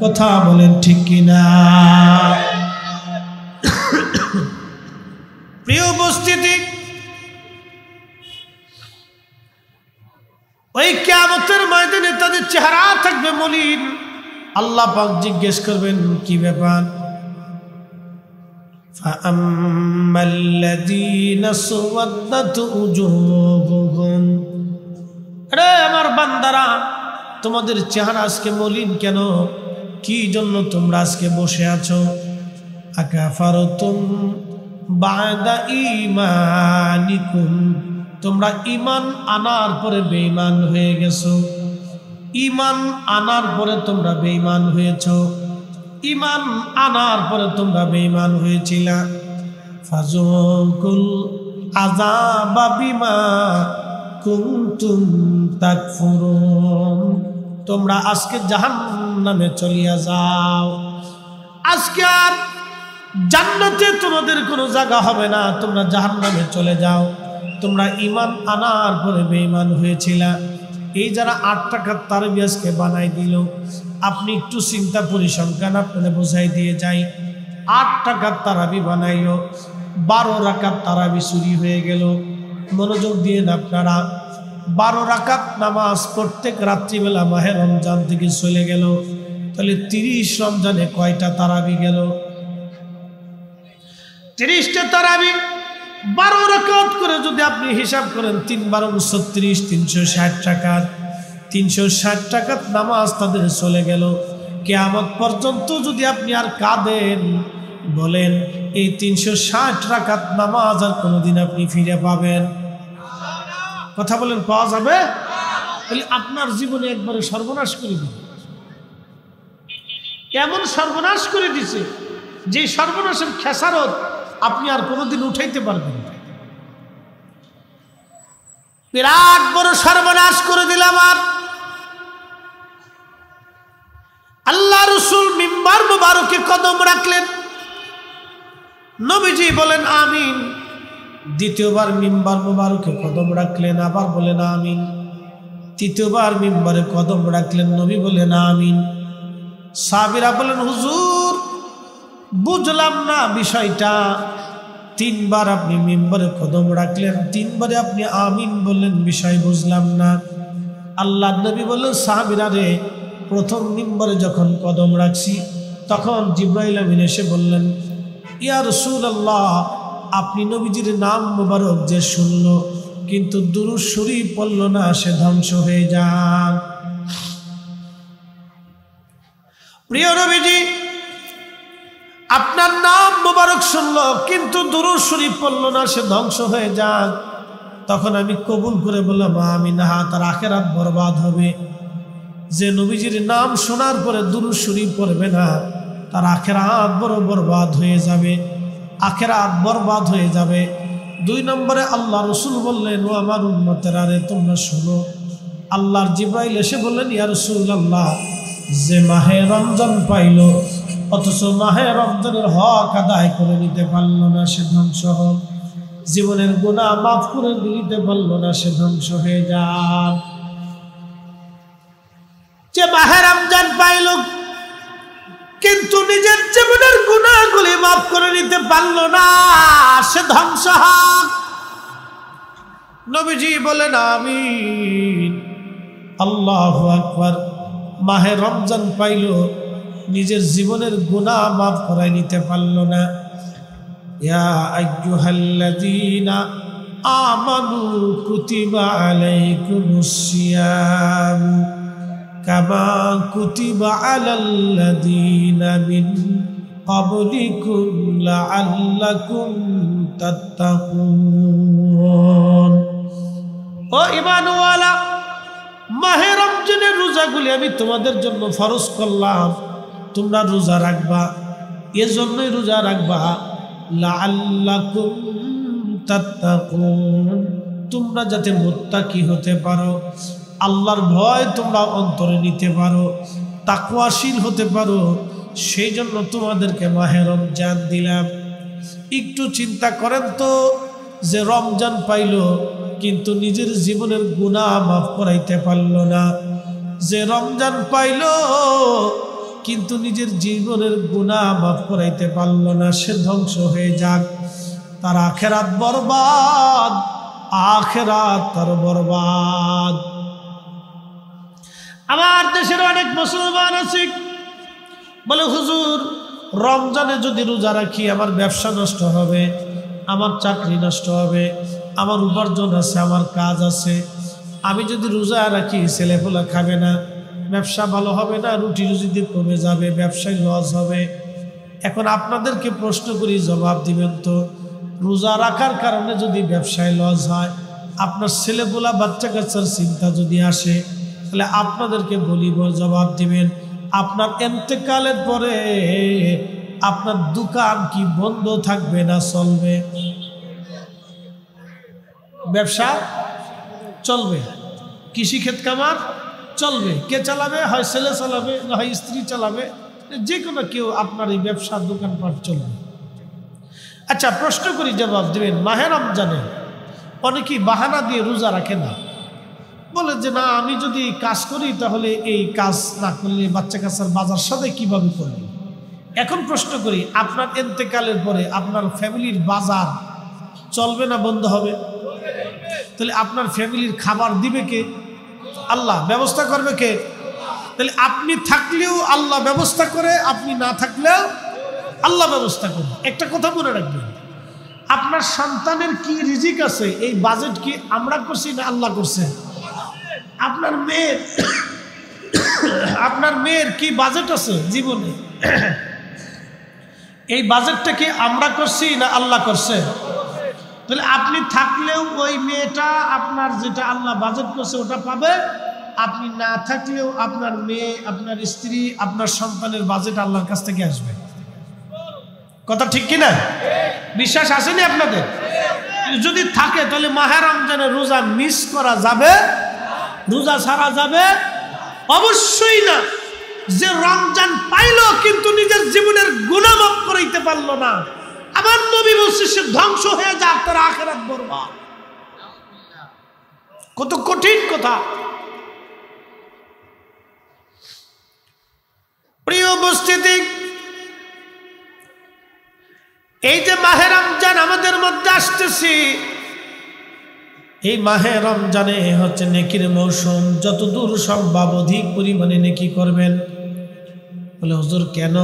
কথা বলেন ঠিক কিনা? প্রিয় উপস্থিতি, ওই কিয়ামতের ময়দানে তাদের চেহারা থাকবে মলিন। আল্লাহ পাক জিজ্ঞেস করবেন, কি ব্যাপার? ফাআম্মাল্লাযীনা সুওয়াদ্দাত উজুহুহুম, আরে আমার বান্দারা, তোমাদের চেহারা আজকে মলিন কেন? কি জন্য তোমরা আজকে বসে আছো? আকাফারতুম বাদা ঈমানিকুম, তোমরা ঈমান আনার পরে বেঈমান হয়ে গেছো। ঈমান আনার পরে তোমরা বেঈমান হয়েছো। ঈমান আনার পরে তোমরা বেঈমান হয়েছিলা। ফাযুকুল আযাবা বিমা কুনতুম তাকফুরুন, তোমরা আজকে জাহান্নামে চলিয়া যাও। আজকে আর জান্নাতে তোমাদের কোনো জায়গা হবে না, তোমরা জাহান্নামে চলে যাও। তোমরা ঈমান আনার পরে বেঈমান হয়েছিলা। এই যারা 8 টাকার তারাবি আজকে বানাই দিল, আপনি একটু চিন্তা পরিসংখ্যান আপনাদের বোঝাই দিয়ে যাই। 8 টাকার তারাবি বানাইলো, 12 রাকাত তারাবি চুরি হয়ে গেল। মনোযোগ দিয়ে আপনারা, 12 রাকাত নামাজ প্রত্যেক রাত্রিবেলা মাহে রমজান থেকে চলে গেল। তাহলে 30 রমজানে কয়টা তারাবি গেল? 30টা তারাবি 12 রাকাত করে যদি আপনি হিসাব করেন, 3 × 12 = 36, 360 টাকাত। 360 টাকাত নামাজ তাদের চলে গেল। কিয়ামত পর্যন্ত যদি আপনি আর কাঁদেন, বলেন এই 360 রাকাত নামাজ আর কোনোদিন আপনি ফিরে পাবেন? কথা বলেন, পাওয়া যাবে? তাহলে আপনার জীবনে একবারে সর্বনাশ করে দিবে। এমন সর্বনাশ করে দিছে যে সর্বনাশের খেসারত আপনি আর কোনোদিন উঠাইতে পারবেন না। বিরাট বড় সর্বনাশ করে দিলাম। আর আল্লাহ রাসূল মিম্বার মুবারকে কদম রাখলেন, নবীজি বলেন আমিন। দ্বিতীয়বার মিম্বার মুবারকে কদম রাখলেন, আবার বলেন আমিন। তৃতীয়বার মিম্বারে কদম রাখলেন, নবী বলেন আমিন। সাহাবীরা বলেন, হুজুর বুঝলাম না বিষয়টা। 3 বার আপনি মিম্বারে কদম রাখলেন, 3 বারে আপনি আমিন বললেন, বিষয় বুঝলাম না। আল্লাহ নবী বললেন, সাহাবীরা রে, প্রথম মিম্বারে যখন কদম রাখছি তখন জিবরাইল আমিন এসে বললেন, ইয়া রাসূলুল্লাহ, আপনি নবীজির নাম মুবারক যে শুনল কিন্তু দুরূদ শরীফ পড়ল না, সে ধ্বংস হয়ে যান। প্রিয় নবীজি, আপনার নাম মুবারক শুনলো কিন্তু দুরূদ শরীফ পড়ল না, সে ধ্বংস হয়ে যান। তখন আমি কবুল করে বললাম আমিন। হা, তার আখিরাত বরবাদ হবে। যে নবীজির নাম শোনার পরে দুরূদ শরীফ পড়বে না, তার আখিরাত বড় বরবাদ হয়ে যাবে, আখিরাত বরবাদ হয়ে যাবে। 2 নম্বরে আল্লাহ রাসূল বললেন, ও আমার উম্মতেরা রে, তোমরা শোনো। আল্লাহর জিবরাইল এসে বললেন, ইয়া রাসূলুল্লাহ, যে মাহে রমজান পাইল অথচ মাহে রমজানের হক আদায় করে নিতে পারল না, সে ধ্বংস হোক। জীবনের গুনাহ মাফ করে দিতে পারল না, সে ধ্বংস হয়ে যান। যে মাহে রমজান পাইল কিন্তু নিজের জীবনের গুনাহগুলি মাফ করে নিতে পারল না, সে ধ্বংস হোক। নবীজি বলেন আমিন। আল্লাহু আকবার। মাহে রমজান পাইল, নিজের জীবনের গুনাহ মাফ করাই নিতে পারল না। ইয়া আইয়ুহাল্লাযীনা আমানু কুতিবা আলাইকুমুস সিয়াম কামা কুতিবা আলাল্লাযীনা মিন قبلكم لعلكم تتقون ও ঈমানওয়ালা মাহে রমজানের রোজাগুলি আমি তোমাদের জন্য ফরজ করলাম তোমরা রোজা রাখবা এজন্যই রোজা রাখবা লাআল্লাকুম তাত্তাকুন তোমরা যাতে মুত্তাকি হতে পারো আল্লাহর ভয় তোমরা অন্তরে নিতে পারো তাকওয়াশীল হতে পারো সেই জন্য তোমাদেরকে মাহে রমজান দিলাম একটু চিন্তা করেন তো যে রমজান পাইলো কিন্তু নিজের জীবনের গুনাহ মাফ করাইতে পারলো না যে রমজান পাইলো কিন্তু নিজের জীবনের গুনাহ মাফ করাইতে পারলো না সে ধ্বংস হয়ে যাক তার আখিরাত বরবাদ আখিরাত তার বরবাদ আমার দেশের অনেক মুসলমান আছে বলে হুজুর রমজানে যদি রোজা রাখি আমার ব্যবসা নষ্ট হবে আমার চাকরি নষ্ট হবে আমার উপার্জন আছে আমার কাজ আছে আমি যদি রোজা রাখি ছেলেপোলা খাবে না ব্যবসা ভালো হবে না রুটি রুজিতে কমে যাবে ব্যবসায় লস হবে এখন আপনাদেরকে প্রশ্ন করি জবাব দিবেন তো রোজা রাখার কারণে যদি ব্যবসায় লস হয় আপনার ছেলেপোলা বাচ্চা কাচ্চার চিন্তা যদি আসে তাহলে আপনাদেরকে বলিব জবাব দিবেন আপনার ইন্তেকালের পরে আপনার দোকান কি বন্ধ থাকবে না চলবে ব্যবসা চলবে কৃষি ক্ষেত কামার চলবে কে চালাবে হয় ছেলে চালাবে না হয় স্ত্রী চালাবে যে কোনো কেউ আপনার এই ব্যবসার দোকানপাট চলবে আচ্ছা প্রশ্ন করি জবাব দেবেন মাহে রমজানে অনেকেই বাহানা দিয়ে রোজা রাখে না বলে যে না আমি যদি কাজ করি তাহলে এই কাজ না করলে বাচ্চা কাচ্চার বাজার সাথে কিভাবে করবে এখন প্রশ্ন করি আপনার ইন্তেকালের পরে আপনার ফ্যামিলির বাজার চলবে না বন্ধ হবে তাহলে আপনার ফ্যামিলির খাবার দিবে কে আল্লাহ ব্যবস্থা করবে কে তাহলে আপনি থাকলেও আল্লাহ ব্যবস্থা করে আপনি না থাকলেও আল্লাহ ব্যবস্থা করে একটা কথা মনে রাখবেন আপনার সন্তানের কি রিজিক আছে এই বাজেট কি আমরা করছি না আল্লাহ করছে আপনার মেয়ের কি বাজেট আছে জীবনে এই বাজেটটা কি আমরা করছি না আল্লাহ করছে তাহলে আপনি থাকলেও ওই মেয়েটা আপনার যেটা আল্লাহ বাজেট করছে ওটা পাবে আপনি না থাকলেও আপনার মেয়ে আপনার স্ত্রী আপনার সন্তানের বাজেট আল্লাহর কাছ থেকে আসবে কথা ঠিক কিনা বিশ্বাস আসেনি আপনাদের যদি থাকে তাহলে মাহে রমজানের রোজা মিস করা যাবে রোজা ছাড়া যাবে অবশ্যই না যে রমজান পাইলো কিন্তু নিজের জীবনের গুনাহ মাফ করাইতে পারলো না আমার নবী বলছে সে ধ্বংস হয়ে যাক তার আখিরাত বরবাদ কত কঠিন কথা প্রিয় উপস্থিতি এই যে মাহে রমজান আমাদের মধ্যে আসতেছে এই মাহে রমজানে হচ্ছে নেকির মৌসুম যতদূর সম্ভব অধিক পরিমাণে নেকি করবেন বলে হুজুর কেন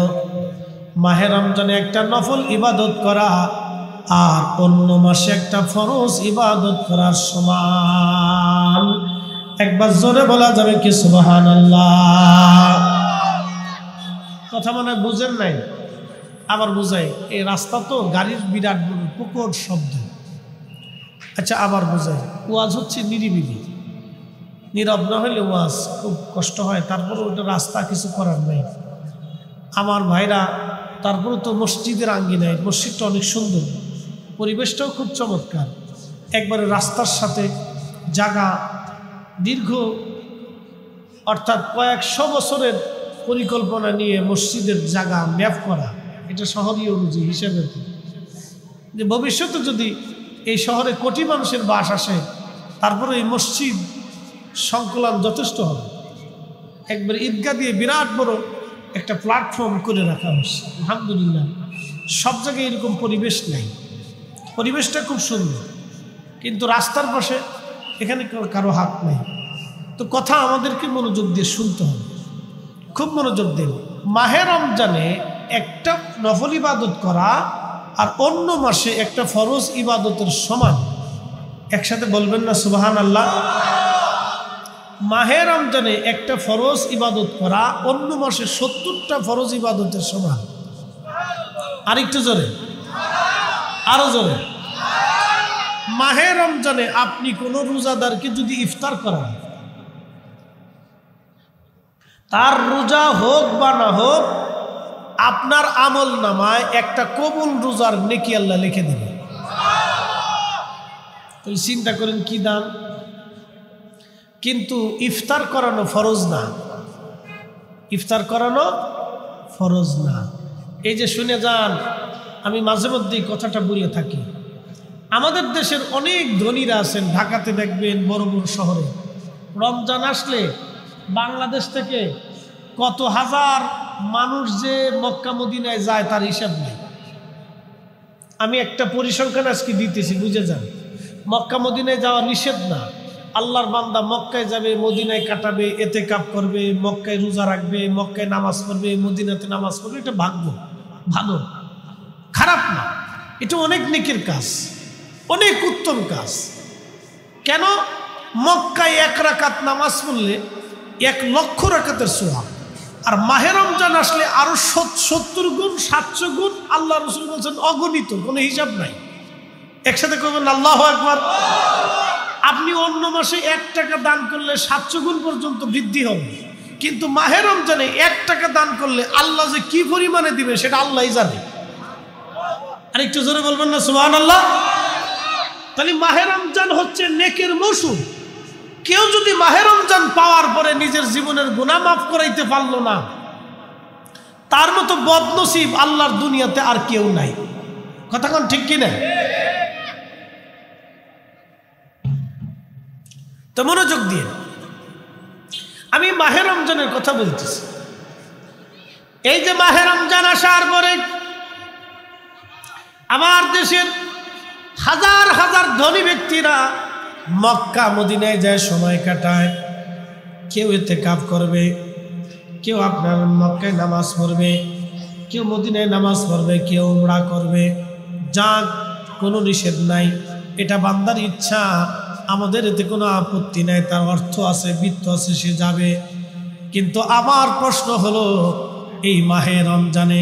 মাহে রমজানে একটা নফল ইবাদত করা আর অন্য মাসে একটা ফরজ ইবাদত করার সমান একবার জোরে বলা যাবে কি সুবহানাল্লাহ কথা মনে বুঝেন নাই আবার বুঝাই এই রাস্তা তো গাড়ির বিরাট প্রকট শব্দ আচ্ছা আবার বুঝাই ওয়াজ হচ্ছে নিরিবিলি নীরব না হলে ওয়াজ খুব কষ্ট হয় তারপরে ওটা রাস্তা কিছু করার নাই আমার ভাইরা তারপরে তো মসজিদের আঙ্গিনায় মসজিদটা অনেক সুন্দর পরিবেশটাও খুব চমৎকার একবারে রাস্তার সাথে জায়গা দীর্ঘ অর্থাৎ কয়েকশো বছরের পরিকল্পনা নিয়ে মসজিদের জায়গা ম্যাপ করা এটা শহরীয় অনুযায়ী হিসেবে যে ভবিষ্যতে যদি এই শহরে কোটি মানুষের বাস আসে তারপরে এই মসজিদ সংকলন যথেষ্ট হবে একবার ঈদগাহ দিয়ে বিরাট বড় একটা প্ল্যাটফর্ম করে রাখা হচ্ছে আলহামদুলিল্লাহ সব জায়গায় এরকম পরিবেশ নেই পরিবেশটা খুব সুন্দর কিন্তু রাস্তার পাশে এখানে কারো হাত নেই তো কথা আমাদেরকে মনোযোগ দিয়ে শুনতে হবে খুব মনোযোগ দিন মাহে রমজানে একটা নফল ইবাদত করা আর অন্য মাসে একটা ফরজ ইবাদতের সমান একসাথে বলবেন না সুবহানাল্লাহ মাহে রমজানে একটা ফরজ ইবাদত করা অন্য মাসে 70টা ফরজ ইবাদতের সমান আর একটু জোরে, আরো জোরে। মাহে রমজানে আপনি কোন রোজাদারকে যদি ইফতার করান, তার রোজা হোক বা না হোক, আপনার আমল নামায় একটা কবুল রোজার নেকি আল্লাহ লিখে দেবে। তাহলে চিন্তা করেন কি দাম। কিন্তু ইফতার করানো ফরজ না, ইফতার করানো ফরজ না। এই যে শুনে যান, আমি মাঝে মধ্যেই কথাটা বলে থাকি, আমাদের দেশের অনেক ধনীরা আছেন, ঢাকাতে দেখবেন, বড় বড় শহরে রমজান আসলে বাংলাদেশ থেকে কত হাজার মানুষ যে মক্কা মদিনায় যায় তার হিসাব নেই। আমি একটা পরিসংখ্যান আজকে দিতেছি, বুঝে যান। মক্কা মদিনায় যাওয়া নিষেধ না, আল্লাহর বান্দা মক্কায় যাবে, মদিনায় কাটাবে, এতেকাফ করবে, মক্কায় রোজা রাখবে, মক্কায় নামাজ পড়বে, মদিনাতে নামাজ পড়বে। এটা ভাগ্য, ভালো, খারাপ না, এটা অনেক নেকির কাজ, অনেক উত্তম কাজ। কেন? মক্কায় 1 রাকাত নামাজ পড়লে 1 লক্ষ রাকাতের সওয়াব, আর মাহে রমজান আসলে আরো 70 গুণ 700 গুণ। আল্লাহ রাসূল বলেছেন অগণিত, কোনো হিসাব নাই। একসাথে করবেন আল্লাহু আকবার। আপনি অন্য মাসে 1 টাকা দান করলে 700 গুণ পর্যন্ত বৃদ্ধি হবে, কিন্তু মাহে রমজানে 1 টাকা দান করলে আল্লাহ যে কি পরিমাণে দিবে সেটা আল্লাহই জানে। আর একটু জোরে বলবেন না সুবহানাল্লাহ। তাহলে মাহে রমজান হচ্ছে নেকের মৌসুম। কেউ যদি মাহে রমজান পাওয়ার পরে নিজের জীবনের গুনাহ মাফ করাইতে পারলো না, তার মতো বদনসিব আল্লাহর দুনিয়াতে আর কেউ নাই। কথা কোন ঠিক কি না? তো মনোযোগ দিয়ে আমি মাহে রমজানের কথা বলতেছি। এই যে মাহে রমজান আসার পরে আমার দেশের হাজার হাজার ধনী ব্যক্তিরা মক্কা মদিনায় যায় সময় কাটায়। কেউ ইতিকাফ করবে, কেউ আপনার মক্কায় নামাজ পড়বে, কেউ মদিনায় নামাজ পড়বে, কেউ উমরা করবে। যাক, কোনো নিষেধ নাই, এটা বান্দার ইচ্ছা, আমাদের এতে কোনো আপত্তি নাই। তার অর্থ আছে, বিত্ত আছে, সে যাবে। কিন্তু আমার প্রশ্ন হলো, এই মাহে রমজানে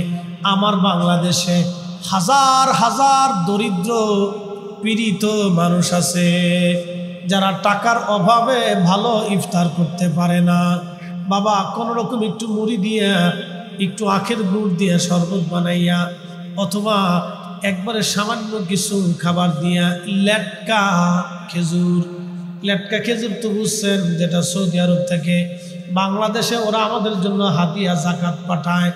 আমার বাংলাদেশে হাজার হাজার দরিদ্র পীড়িত মানুষ আছে, যারা টাকার অভাবে ভালো ইফতার করতে পারে না। বাবা, কোনো রকম একটু মুড়ি দিয়া, একটু আখের গুড় দিয়া শরবত বানাইয়া, অথবা একবারে সামান্য কিছু খাবার দিয়া, লেটকা খেজুর, লেটকা খেজুর তো বুঝছেন, যেটা সৌদি আরব থেকে বাংলাদেশে ওরা আমাদের জন্য হাদিয়া জাকাত পাঠায়,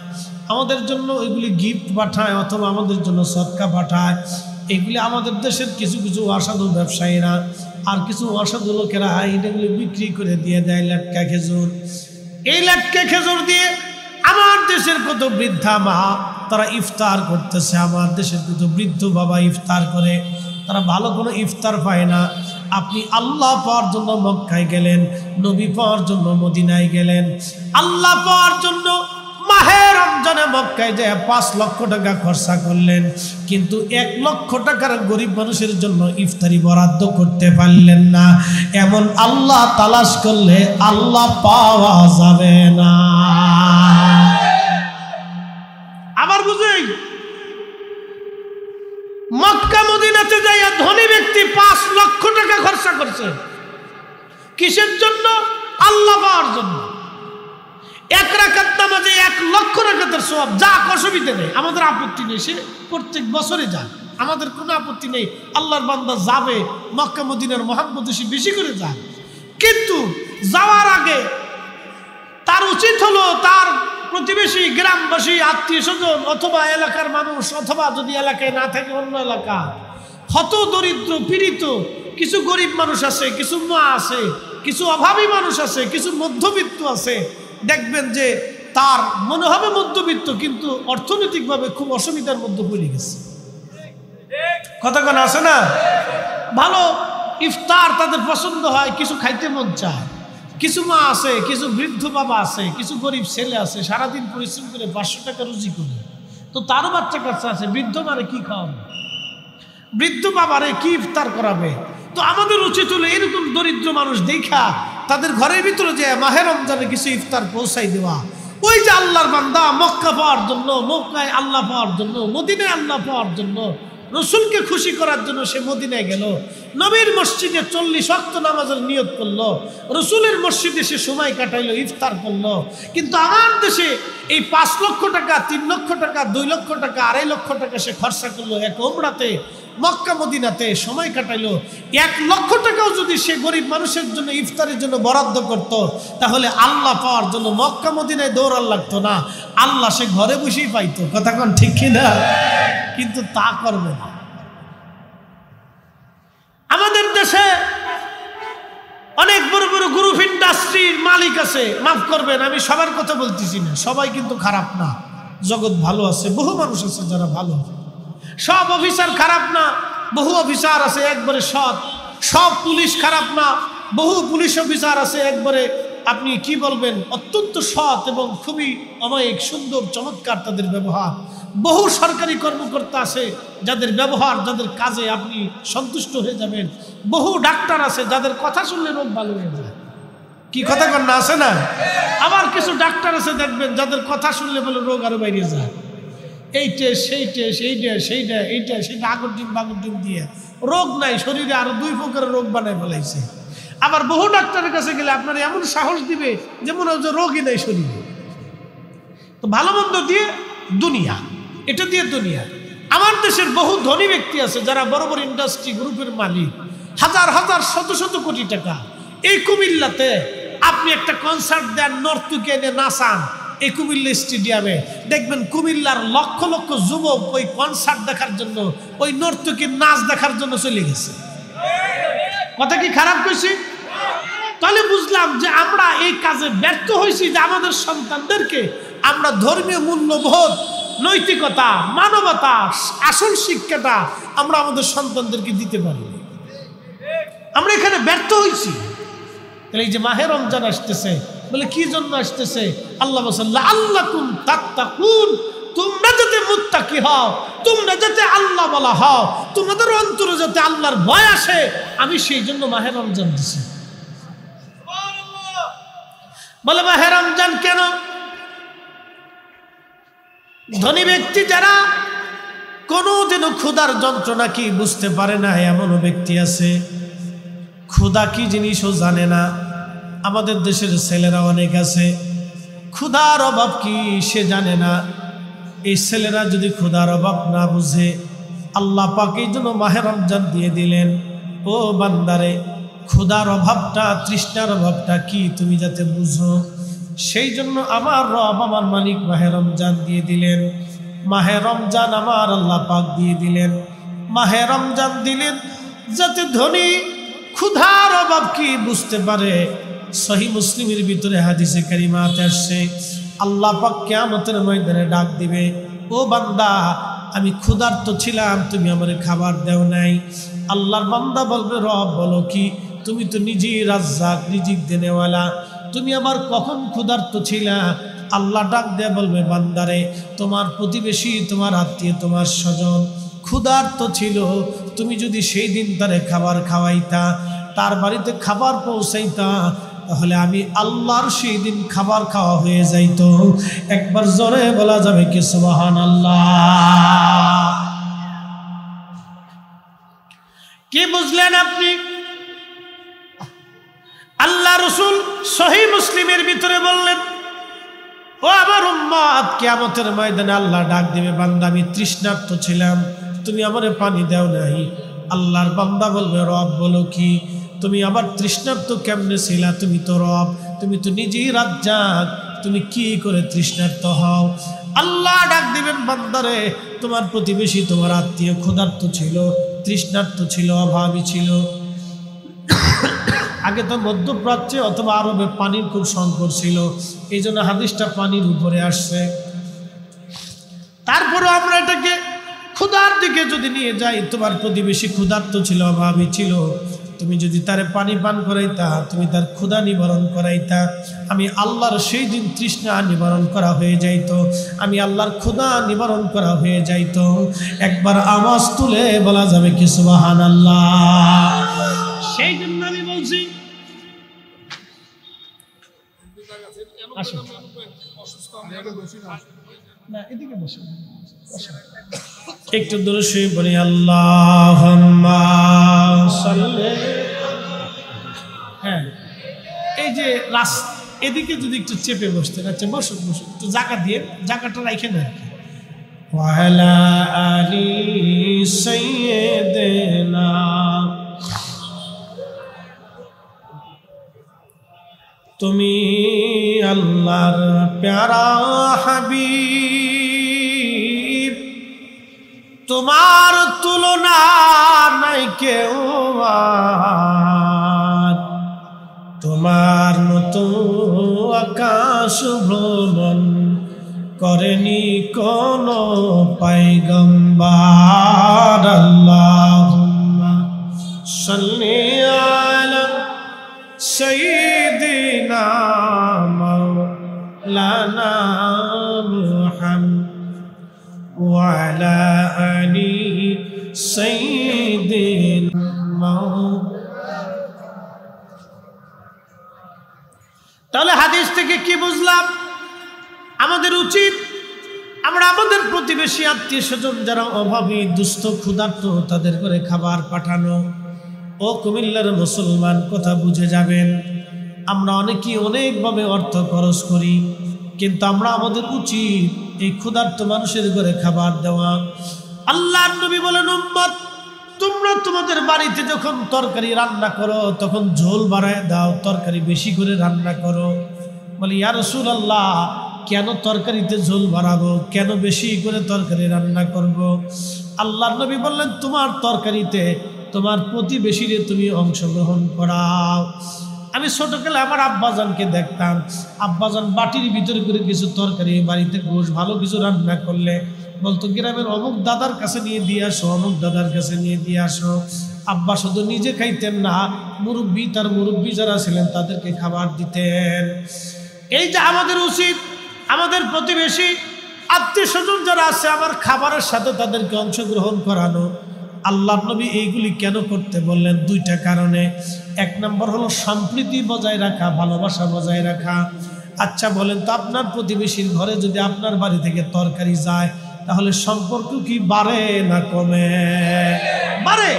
আমাদের জন্য এগুলি গিফট পাঠায়, অথবা আমাদের জন্য সদকা পাঠায়। এগুলি আমাদের দেশের কিছু কিছু অসাধু ব্যবসায়ীরা আর কিছু অসাধু লোকেরা এগুলি বিক্রি করে দিয়ে দেয় লেটকা খেজুর। এই লেটকা খেজুর দিয়ে আমার দেশের কত বৃদ্ধা মা তারা ইফতার করতেছে, আমার দেশের কত বৃদ্ধ বাবা ইফতার করে, তারা ভালো কোনো ইফতার পায় না। আপনি আল্লাহ পাওয়ার জন্য মক্কায় গেলেন, নবী পাওয়ার জন্য মদিনায় গেলেন, আল্লাহ পাওয়ার জন্য মাহে রমজানে মক্কায় যায় 5 লক্ষ টাকা খরচা করলেন, কিন্তু 1 লক্ষ টাকার গরিব মানুষের জন্য ইফতারি বরাদ্দ করতে পারলেন না। এমন আল্লাহ তালাশ করলে আল্লাহ পাওয়া যাবে না। আবার বুঝেই, মক্কা মদিনাতে যাইয়া ধনী ব্যক্তি 5 লক্ষ টাকা খরচা করছে, কিসের জন্য? আল্লাহ পাওয়ার জন্য। 1 রাকাত নামাজে 1 লক্ষ রাকাতের সওয়াব। যাক, অসুবিধা নেই, আমাদের আপত্তি নেই, সে প্রত্যেক বছরে যাক, আমাদের কোনো আপত্তি নেই। আল্লাহর বান্দা যাবে মক্কা মদিনার মহব্বত বেশি করে যাক, কিন্তু যাওয়ার আগে তার উচিত হলো তার প্রতিবেশী, গ্রামবাসী, আত্মীয় স্বজন, অথবা এলাকার মানুষ, অথবা যদি এলাকায় না থাকে অন্য এলাকা, হত দরিদ্র পীড়িত কিছু গরিব মানুষ আছে, কিছু মা আছে, কিছু অভাবী মানুষ আছে, কিছু মধ্যবিত্ত আছে। দেখবেন যে তার মনে হবে মধ্যবিত্ত, কিন্তু অর্থনৈতিকভাবে খুব অসুবিধার মধ্যে পড়ে গেছে। কথা কেন আছে না? ভালো ইফতার তাদের পছন্দ হয়, কিছু খাইতে মন চায়। কিছু মা আছে, কিছু বৃদ্ধ বাবা আছে, কিছু গরিব ছেলে আছে, সারাদিন পরিশ্রম করে 500 টাকা রুজি করে, তো তারও বাচ্চা কাচ্চা আছে। বৃদ্ধ মারে কি খাওয়াবে, বৃদ্ধ বাবারে কি ইফতার করাবে? তো আমাদের উচিত হলো এরকম দরিদ্র মানুষ দেখা তাদের ঘরের ভিতরে যে মাহে রমজানে কিছু ইফতার পৌঁছাই দেওয়া। ওই যে আল্লাহর বান্দা মক্কা পাওয়ার জন্য, মক্কায় আল্লাহ পাওয়ার জন্য, মদিনায় আল্লাহ পাওয়ার জন্য, রসুলকে খুশি করার জন্য সে মদিনায় গেল, নবীর মসজিদে 40 ওয়াক্ত নামাজের নিয়ত করলো, রসুলের মসজিদে সে সময় কাটাইলো, ইফতার করলো। কিন্তু আমার দেশে এই 5 লক্ষ টাকা, 3 লক্ষ টাকা, 2 লক্ষ টাকা, 2.5 লক্ষ টাকা সে খরচা করলো এক ওমরাতে, মক্কা মদিনাতে সময় কাটাইলো। 1 লক্ষ টাকাও যদি সে গরিব মানুষের জন্য ইফতারের জন্য বরাদ্দ করত, তাহলে আল্লাহ পাওয়ার জন্য মক্কা মদিনায় দৌড়ান লাগতো না, আল্লাহ সে ঘরে বসেই পাইতো। কথা কোন ঠিক কিনা? কিন্তু তা করবে না। আমাদের দেশে অনেক বড় বড় গ্রুপ ইন্ডাস্ট্রির মালিক আছে, মাফ করবেন আমি সবার কথা বলতেছি না, সবাই কিন্তু খারাপ না, জগৎ ভালো আছে, বহু মানুষ আছে যারা ভালো। সব অফিসার খারাপ না, বহু অফিসার আছে একবারে সৎ। সব পুলিশ খারাপ না, বহু পুলিশ অফিসার আছে একবারে আপনি কি বলবেন অত্যন্ত সৎ এবং খুবই অমায়িক, সুন্দর, চমৎকার তাদের ব্যবহার। বহু সরকারি কর্মকর্তা আছে যাদের ব্যবহার, যাদের কাজে আপনি সন্তুষ্ট হয়ে যাবেন। বহু ডাক্তার আছে যাদের কথা শুনলে রোগ ভালো হয়ে যায়। কি কথা কন্যা আছে না? আবার কিছু ডাক্তার আছে দেখবেন যাদের কথা শুনলে বলে রোগ আরো বাইরে যায়। এই টেস্ট, সেই টেস্ট, এইটা সেটা আগর ডিম দিয়ে রোগ নাই, শরীরে আরো 2 প্রকারের রোগ বানায় ফেলাইছে। আবার বহু ডাক্তারের কাছে গেলে আপনার এমন সাহস দিবে যে মনে হয় যে রোগই নাই শরীরে। তো ভালো মন্দ দিয়ে দুনিয়া, এটা দিয়ে দুনিয়া। আমার দেশের বহু ধনী ব্যক্তি আছে যারা বড় বড় ইন্ডাস্ট্রি গ্রুপের মালিক, হাজার হাজার শত শত কোটি টাকা। এই কুমিল্লাতে আপনি একটা কনসার্ট দেন, নর্তকী এনে নাচান এই কুমিল্লা স্টেডিয়ামে, দেখবেন কুমিল্লার লক্ষ লক্ষ যুবক ওই কনসার্ট দেখার জন্য, ওই নর্তকীর নাচ দেখার জন্য চলে গেছে। কথা কি খারাপ কইছি? তাহলে বুঝলাম যে আমরা এই কাজে ব্যর্থ হয়েছি, যে আমাদের সন্তানদেরকে আমরা ধর্মীয় মূল্যবোধ, নৈতিকতা, মানবতা, আসল শিক্ষাটা আমরা আমাদের সন্তানদেরকে দিতে পারি। আমরা এখানে ব্যর্থ হয়েছি। তাহলে এই যে মাহে রমজান আসতেছে, বলে কি জন্য আসতেছে? আল্লাহ বলেন লাআল্লাকুম তাত্তাকুন, তোমরা যাতে মুত্তাকি হও, তোমরা যাতে আল্লাহ বলা হও, তোমাদের অন্তরে যাতে আল্লাহর ভয় আসে, আমি সেই জন্য মাহে রমজান দিছি। বলে মাহে রমজান কেন? ধনী ব্যক্তি যারা কোনোদিনও ক্ষুধার যন্ত্রণা কি বুঝতে পারে না, এমনও ব্যক্তি আছে ক্ষুধা কি জিনিসও জানে না। আমাদের দেশের ছেলেরা অনেক আছে ক্ষুধার অভাব কি সে জানে না। এই ছেলেরা যদি ক্ষুধার অভাব না বুঝে, আল্লাহ পাক এই জন্য মাহে রমজান দিয়ে দিলেন। ও বান্দারে, ক্ষুধার অভাবটা, তৃষ্ণার অভাবটা কি তুমি যাতে বুঝো, সেই জন্য আমার রব, আমার মালিক মাহে রমজান দিয়ে দিলেন। মাহে রমজান আমার আল্লাহ পাক দিয়ে দিলেন। মাহে রমজান দিলেন যাতে ধনী ক্ষুধার অভাব কি বুঝতে পারে। সহিহ মুসলিমের ভিতরে হাদিসে কারিমাতে আসছে, আল্লাহ পাক কিয়ামতের ময়দানে ডাক দিবে, ও বান্দা আমি ক্ষুধার্ত ছিলাম, তুমি আমারে খাবার দাও নাই। আল্লাহর বান্দা বলবে, রব বলো কি? তুমি তো নিজেই রাজ্জাক, নিজেই দেনেওয়ালা, তুমি আবার কখন ক্ষুধার্ত ছিলা? আল্লাহ ডাক দিয়ে বলবে, বান্দারে তোমার প্রতিবেশী, তোমার আত্মীয়, তোমার স্বজন ক্ষুধার্ত ছিল, তুমি যদি সেই দিন তারে খাবার খাওয়াইতা, তার বাড়িতে খাবার পৌঁছাইতা, তাহলে আমি আল্লাহর সেই দিন খাবার খাওয়া হয়ে যাইতো। একবার জোরে বলা যাবে কি সুবহানাল্লাহ? কি বুঝলেন আপনি? আল্লাহ রসুল সহিহ মুসলিমের ভিতরে বললেন, ও আমার উম্মত, কিয়ামতের ময়দানে আল্লাহ ডাক দিবে, বান্দা আমি তৃষ্ণার্ত ছিলাম, তুমি আমারে পানি দাও নাই। আল্লাহর বান্দা বলবে, রব বলো কি? তুমি আবার তৃষ্ণার্ত কেমনে ছিলা? তুমি তো রব, তুমি তো নিজেই রাজ্জাক, তুমি কি করে তৃষ্ণার্ত হও? আল্লাহ ডাক দিবেন, বান্দারে তোমার প্রতিবেশী, তোমার আত্মীয় ক্ষুধার্ত ছিল, তৃষ্ণার্ত ছিল, অভাবী ছিল। আগে তো মধ্যপ্রাচ্যে অথবা আরবে পানির খুব সংকট ছিল, এই জন্য হাদিসটা পানির উপরে আসছে। তারপরও আমরা এটাকে ক্ষুধার দিকে যদি নিয়ে যাই, তোমার প্রতিবেশী ক্ষুধার্ত ছিল, অভাবী ছিল, তুমি যদি তারে পানি পান করাইতা, তুমি তার ক্ষুধা নিবারণ করাইতা, আমি আল্লাহর সেই দিন তৃষ্ণা নিবারণ করা হয়ে যাইতো, আমি আল্লাহর ক্ষুধা নিবারণ করা হয়ে যাইতো। একবার আওয়াজ তুলে বলা যাবে কি সুবহানাল্লাহ? সেই জন্য আমি বলছি, অসুস্থ না এদিকে বসে একটু দূরে শুয়ে বলি আল্লাহুম্মা সাল্লি। হ্যাঁ এই যে এদিকে যদি একটু চেপে বসতে, আচ্ছা বসুন বসুন, একটু জায়গা দিয়ে জায়গাটা রাখে না। ওয়ালা আলি সাইয়্যিদিনা, তুমি আল্লাহর প্যারা হাবিব, তোমার তুলনা নাই কেউ, তোমার মতো আকাশ ভ্রমণ করেনি কোন পয়গম্বর। আল্লাহুম্মা সাল্লি আলা সাইয়্যিদিনা মাওলানা মুহাম্মদ ওয়া আলা আলি সাইয়্যিদিনা। তাহলে হাদিস থেকে কি বুঝলাম? আমাদের উচিত আমরা আমাদের প্রতিবেশী আত্মীয় স্বজন যারা অভাবী দুস্থ ক্ষুধার্ত তাদের করে খাবার পাঠানো। ও কুমিল্লার মুসলমান কথা বুঝে যাবেন, আমরা অনেকেই অনেকভাবে অর্থ খরচ করি, কিন্তু আমরা আমাদের উচিত এই ক্ষুধার্ত মানুষের ঘরে খাবার দেওয়া। আল্লাহর নবী বলেন, উম্মত তোমরা তোমাদের বাড়িতে যখন তরকারি রান্না করো তখন ঝোল বাড়ায় দাও, তরকারি বেশি করে রান্না করো। বলি ইয়া রাসূলুল্লাহ, কেন তরকারিতে ঝোল বাড়াবো, কেন বেশি করে তরকারি রান্না করব? আল্লাহর নবী বললেন, তোমার তরকারিতে তোমার প্রতিবেশীরে তুমি অংশগ্রহণ করাও। আমি ছোটকালে আমার আব্বাজানকে দেখতাম, আব্বাজান বাটির ভিতরে করে কিছু তরকারি বাড়িতে গোশ ভালো কিছু রান্না করলে বলতো গ্রামের অমুক দাদার কাছে নিয়ে দিয়ে আসো, অমুক দাদার কাছে নিয়ে দিয়ে আসো। আব্বা শুধু নিজে খাইতেন না, মুরব্বী তার মুরব্বী যারা ছিলেন তাদেরকে খাবার দিতেন। এই যে আমাদের উচিত আমাদের প্রতিবেশী আত্মীয় স্বজন যারা আছে আমার খাবারের সাথে তাদেরকে অংশগ্রহণ করানো। আল্লাহর নবী এইগুলি কেন করতে বললেন? দুইটা কারণে। এক নম্বর হলো সম্প্রীতি বজায় রাখা, ভালোবাসা বজায় রাখা। আচ্ছা বলেন তো, আপনার প্রতিবেশীর ঘরে যদি আপনার বাড়ি থেকে তরকারি যায় তাহলে সম্পর্ক কি বাড়ে না কমে? বাড়ে।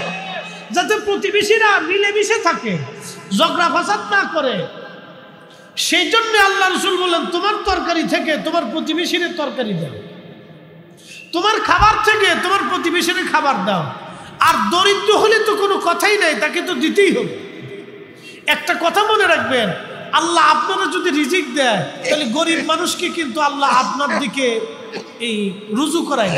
যাতে প্রতিবেশীরা মিলেমিশে থাকে, ঝগড়া ফাসাদ না করে, সেই জন্য আল্লাহ রাসূল বলেন তোমার তরকারি থেকে তোমার প্রতিবেশীর তরকারি দাও, তোমার খাবার থেকে তোমার প্রতিবেশীর খাবার দাও। আর দরিদ্র হলে তো কোনো কথাই নাই, তাকে তো দিতেই হবে। একটা কথা মনে রাখবেন, আল্লাহ আপনারা যদি রিজিক দেয় তাহলে গরিব মানুষকে কিন্তু আল্লাহ আপনার দিকে এই রুজু করায়,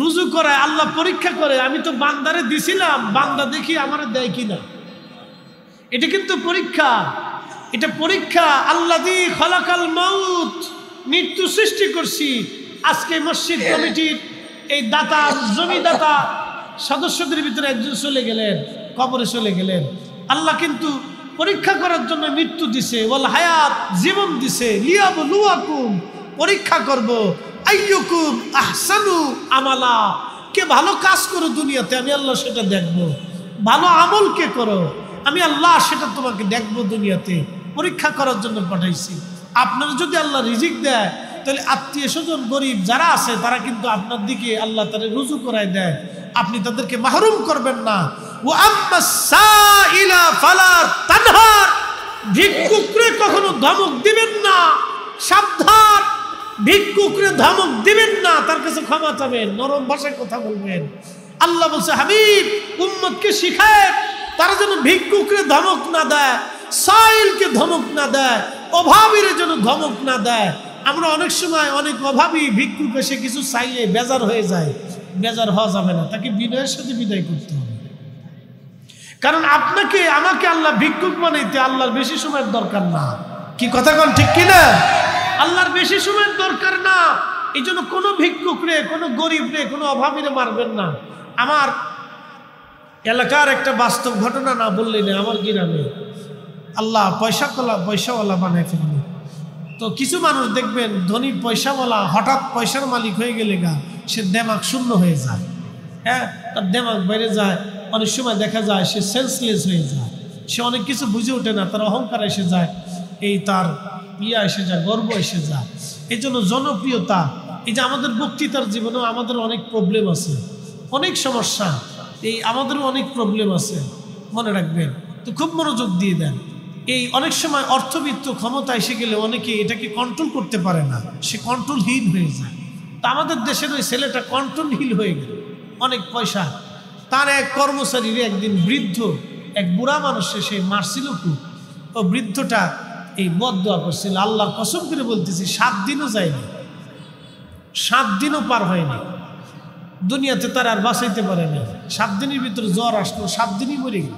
রুজু করায়, আল্লাহ পরীক্ষা করে। আমি তো বান্দারে দিছিলাম, বান্দা দেখি আমার দেয় কিনা। এটা কিন্তু পরীক্ষা, এটা পরীক্ষা। আল্লাযী খালাকাল মাউত, মৃত্যু সৃষ্টি করছি। আজকে মসজিদ কমিটির এই দাতা, জমিদাতা সদস্যদের ভিতরে একজন চলে গেলেন, কবরে চলে গেলেন। আল্লাহ কিন্তু পরীক্ষা করার জন্য মৃত্যু দিছে, ওয়াল হায়াত, জীবন দিছে, লিয়াবলুয়াকুম, পরীক্ষা করব, আইয়ুকুম আহসানু আমালা, কে ভালো কাজ করো দুনিয়াতে আমি আল্লাহ সেটা দেখব। ভালো আমল কে করো আমি আল্লাহ সেটা তোমাকে দেখবো দুনিয়াতে। পরীক্ষা করার জন্য পাঠাইছি। আপনারা যদি আল্লাহ রিজিক দেয় তাহলে আত্মীয় স্বজন গরিব যারা আছে তারা কিন্তু আপনার দিকে আল্লাহ তাদের রুজু করায় দেয়, আপনি তাদেরকে মাহরুম করবেন না। ও আম্মাস সাইলা ফালা তানহার, ভিক্ষুকরে কখনো ধমক দিবেন না, সাবধান। ভিক্ষুকরে ধমক দিবেন না, তার কাছে ক্ষমা চাবেন, নরম ভাষায় কথা বলবেন। আল্লাহ বলছে হাবিব উম্মতকে শিখায় তারা যেন ভিক্ষুকরে ধমক না দেয়, সাইলকে ধমক না দেয়, অভাবীর যেন ধমক না দেয়। আমরা অনেক সময় অনেক অভাবী ভিক্ষুক এসে কিছু চাইলে বেজার হয়ে যায়, বেজার হওয়া যাবে না, তাকে বিনয়ের সাথে বিদায় করতে হবে। কারণ আপনাকে আমাকে আল্লাহ ভিক্ষুক বানাইতে আল্লাহর বেশি সময়ের দরকার না। কি কথা কোন ঠিক কিনা? আল্লাহর বেশি সময়ের দরকার না। এই জন্য কোনো ভিক্ষুক রে, কোনো গরিব রে, কোনো অভাবীরে মারবেন না। আমার এলাকার একটা বাস্তব ঘটনা না বললেই না, আমার গ্রামে আল্লাহ পয়সাওয়ালা বানায় ফেলবে। তো কিছু মানুষ দেখবেন ধনী পয়সাওয়ালা হঠাৎ পয়সার মালিক হয়ে গেলে সে দেমাগ শূন্য হয়ে যায়। হ্যাঁ, তার দেমাগ বেড়ে যায়। অনেক সময় দেখা যায় সে সেন্সলেস হয়ে যায়, সে অনেক কিছু বুঝে ওঠে না, তার অহংকার এসে যায়। এই তার ইয়া এসে যা, গর্ব এসে যা। এই জন্য জনপ্রিয়তা, এই যে আমাদের বক্তৃতার জীবনেও আমাদের অনেক প্রবলেম আছে, অনেক সমস্যা, এই আমাদেরও অনেক প্রবলেম আছে, মনে রাখবেন। তো খুব মনোযোগ দিয়ে দেন। এই অনেক সময় অর্থবিত্ত ক্ষমতা এসে গেলে অনেকে এটাকে কন্ট্রোল করতে পারে না, সে কন্ট্রোলহীন হয়ে যায়। তা আমাদের দেশের ওই ছেলেটা কন্ট্রোলহীন হয়ে গেল, অনেক পয়সা। তার এক কর্মচারীর একদিন বৃদ্ধ এক বুড়া মানুষে সে মারছিল খুব। ও বৃদ্ধটা এই বদদোয়া করছিল, আল্লাহর কসম করে বলতেছি 7 দিনও যায়নি, 7 দিনও পার হয়নি, দুনিয়াতে তার আর বাঁচাইতে পারেনি। 7 দিনের ভিতরে জ্বর আসলো, 7 দিনই মরে গেল।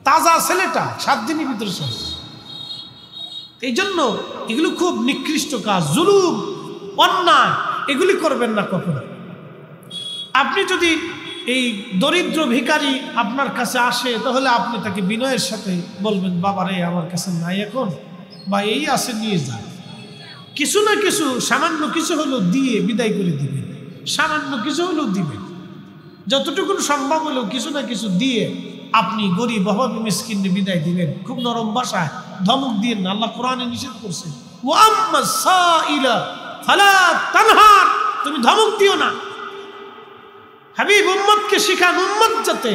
তাজা ছেলেটা 7 দিনের ভিতরে শেষ। এই জন্য এগুলো খুব নিকৃষ্ট কাজ, জুলুম, অন্যায়, এগুলি করবেন না কখনো। আপনি যদি এই দরিদ্র ভিখারি আপনার কাছে আসে, তাহলে আপনি তাকে বিনয়ের সাথে বলবেন, বাবা রে আমার কাছে নাই এখন, বা এই আছে নিয়ে যান। কিছু না কিছু, সামান্য কিছু হলেও দিয়ে বিদায় করে দিবেন, সামান্য কিছু হলেও দিবেন, যতটুকু সম্ভব হলেও কিছু না কিছু দিয়ে আপনি গরিব অভাবী মিসকিনকে বিদায় দিবেন। খুব নরম ভাষায়, ধমক দিয়ে না, আল্লাহ কোরআনে নিষেধ করছে, ওয়া আম্মা সাইলা ফালা তানহার, তুমি ধমক দিও না। হাবিব উম্মতকে শিখান, উম্মত যাতে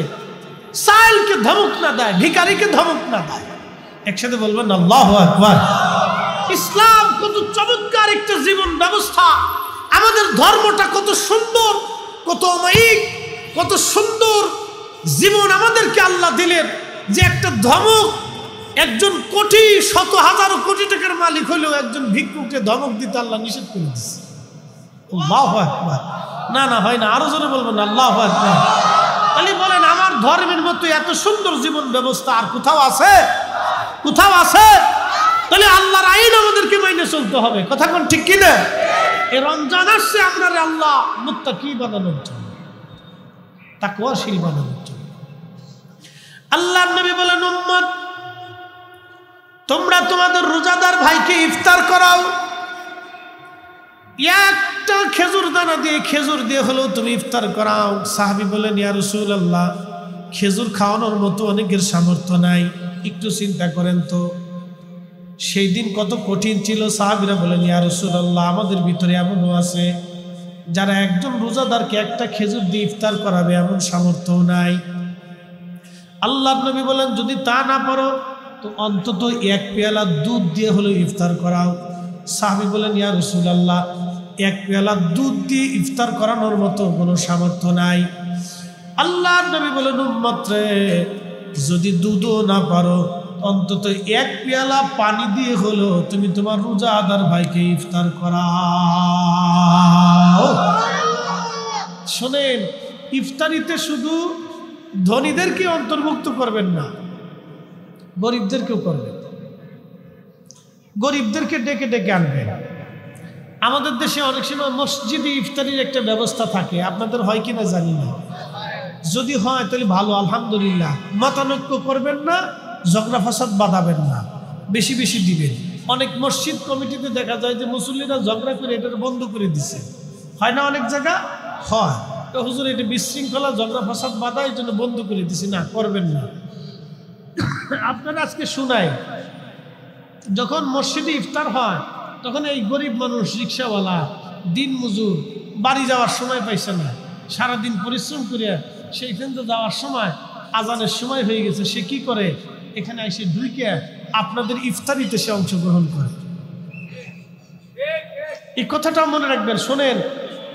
সাইলকে ধমক না দেয়, ভিখারিকে ধমক না দেয়। একসাথে বলবেন আল্লাহু আকবার। ইসলাম কত চমৎকার একটা জীবন ব্যবস্থা, আমাদের ধর্মটা কত সুন্দর, কত অমায়িক, কত সুন্দর জীবন আমাদেরকে আল্লাহ দিলেন। যে একটা ধমক, একজন কোটি শত হাজারো কোটি টাকার মালিক হলেও একজন ভিক্ষুককে ধমক দিতে আল্লাহ নিষেধ করে দিচ্ছে। আল্লাহু আকবার। না না, হয় না, আরো জোরে বলবেন আল্লাহু আকবার। তাহলে বলেন, আমার ধর্মের মতো এত সুন্দর জীবন ব্যবস্থা আর কোথাও আছে? কোথাও আছে? তাহলে আল্লাহর আইন আমাদেরকে মাইনে চলতে হবে, কথা কোন ঠিক কিনা? এই রমজান আসছে আমরা আল্লাহ মুত্তাকি বানানোর জন্য, তাকওয়াশীল বানানোর জন্য। আল্লাহর নবী বলেন, উম্মত তোমরা তোমাদের রোজাদার ভাইকে ইফতার করাও, একটা খেজুর দানা দিয়ে, খেজুর দিয়ে হলেও তুমি ইফতার করাও। সাহাবী বলেন, ইয়া রাসূলুল্লাহ, খেজুর খাওয়ানোর মতো অনেকের সামর্থ্য নাই, একটু চিন্তা করেন তো সেই দিন কত কঠিন ছিল। সাহাবীরা বলেন, ইয়া রাসূলুল্লাহ, আমাদের ভিতরে এমনও আছে যারা একজন রোজাদারকে একটা খেজুর দিয়ে ইফতার করাবে এমন সামর্থ্য নাই। আল্লাহর নবী বলেন, যদি তা না পারো তো অন্তত 1 পেয়ালা দুধ দিয়ে হলেও ইফতার করাও। সাহাবী বলেন, ইয়া রাসূলুল্লাহ, 1 পেয়ালা দুধ দিয়ে ইফতার করানোর মতো কোনো সামর্থ্য নাই। আল্লাহর নবী বলেন, উম্মত রে, যদি দুধও না পারো অন্তত 1 পেয়ালা পানি দিয়ে হলো তুমি তোমার রোজাদার ভাইকে ইফতার করাও। শোনেন, ইফতারিতে শুধু ধনীদেরকে অন্তর্ভুক্ত করবেন না, গরিবদেরকেও করবেন, গরিবদেরকে ডেকে ডেকে আনবেন। আমাদের দেশে অনেক সময় মসজিদে ইফতারির একটা ব্যবস্থা থাকে, আপনাদের হয় কিনা জানি না, যদি হয় তাহলে ভালো, আলহামদুলিল্লাহ। মতানৈক্য করবেন না, ঝগড়া ফাসাদ বাঁধাবেন না, বেশি বেশি দিবেন। অনেক মসজিদ কমিটিতে দেখা যায় যে মুসল্লিরা ঝগড়া করে এটা বন্ধ করে দিছে, হয় না? অনেক জায়গা হয়, তো হুজুর এটা বিশৃঙ্খলা, ঝগড়া ফাসাদ বাঁধা, এই জন্য বন্ধ করে দিছি। না, করবেন না। আপনারা আজকে শুনাই, যখন মসজিদে ইফতার হয় তখন এই গরিব মানুষ, রিক্সাওয়ালা, দিন মজুর, বাড়ি যাওয়ার সময় পাইছে না, সারাদিন পরিশ্রম করে সেইখান থেকে যাওয়ার সময় আজানের সময় হয়ে গেছে, সে কি করে? এখানে এসে ঢুকে আপনাদের ইফতারিতে সে অংশগ্রহণ করে। এই কথাটা মনে রাখবেন। শোনেন,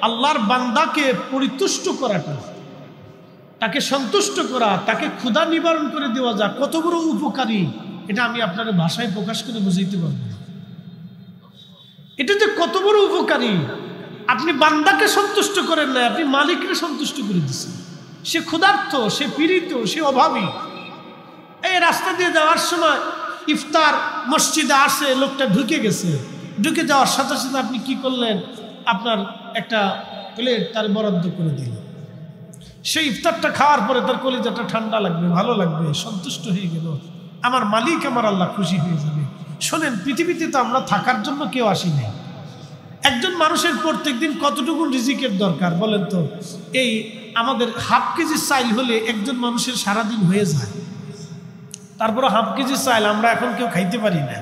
আল্লাহর বান্দাকে পরিতুষ্ট করাটা, তাকে সন্তুষ্ট করা, তাকে ক্ষুধা নিবারণ করে দেওয়া যা কত বড় উপকারী, এটা আমি আপনার ভাষায় প্রকাশ করে বুঝাইতে পারবো না। এটা যে কত বড় উপকারী, আপনি বান্দাকে সন্তুষ্ট করেন না, আপনি মালিককে সন্তুষ্ট করে দিচ্ছেন। সে ক্ষুধার্ত, সে পীড়িত, সে অভাবী। এই রাস্তা দিয়ে যাওয়ার সময় ইফতার মসজিদে আসে, লোকটা ঢুকে গেছে, ঢুকে যাওয়ার সাথে সাথে আপনি কি করলেন? আপনার একটা প্লেট তার বরাদ্দ করে দিলেন। সেই ইফতারটা খাওয়ার পরে তার কলিজাটা ঠান্ডা লাগবে, ভালো লাগবে, সন্তুষ্ট হয়ে গেল, আমার মালিক, আমার আল্লাহ খুশি হয়ে যাবে। শোনেন, পৃথিবীতে তো আমরা থাকার জন্য কেউ আসি না। একজন মানুষের প্রত্যেকদিন কতটুকু রিজিকের দরকার বলেন তো? এই আমাদের হাফ কেজি চাইল হলে একজন মানুষের সারাদিন হয়ে যায়। তারপরে হাফ কেজি চাইল আমরা এখন কেউ খাইতে পারি না।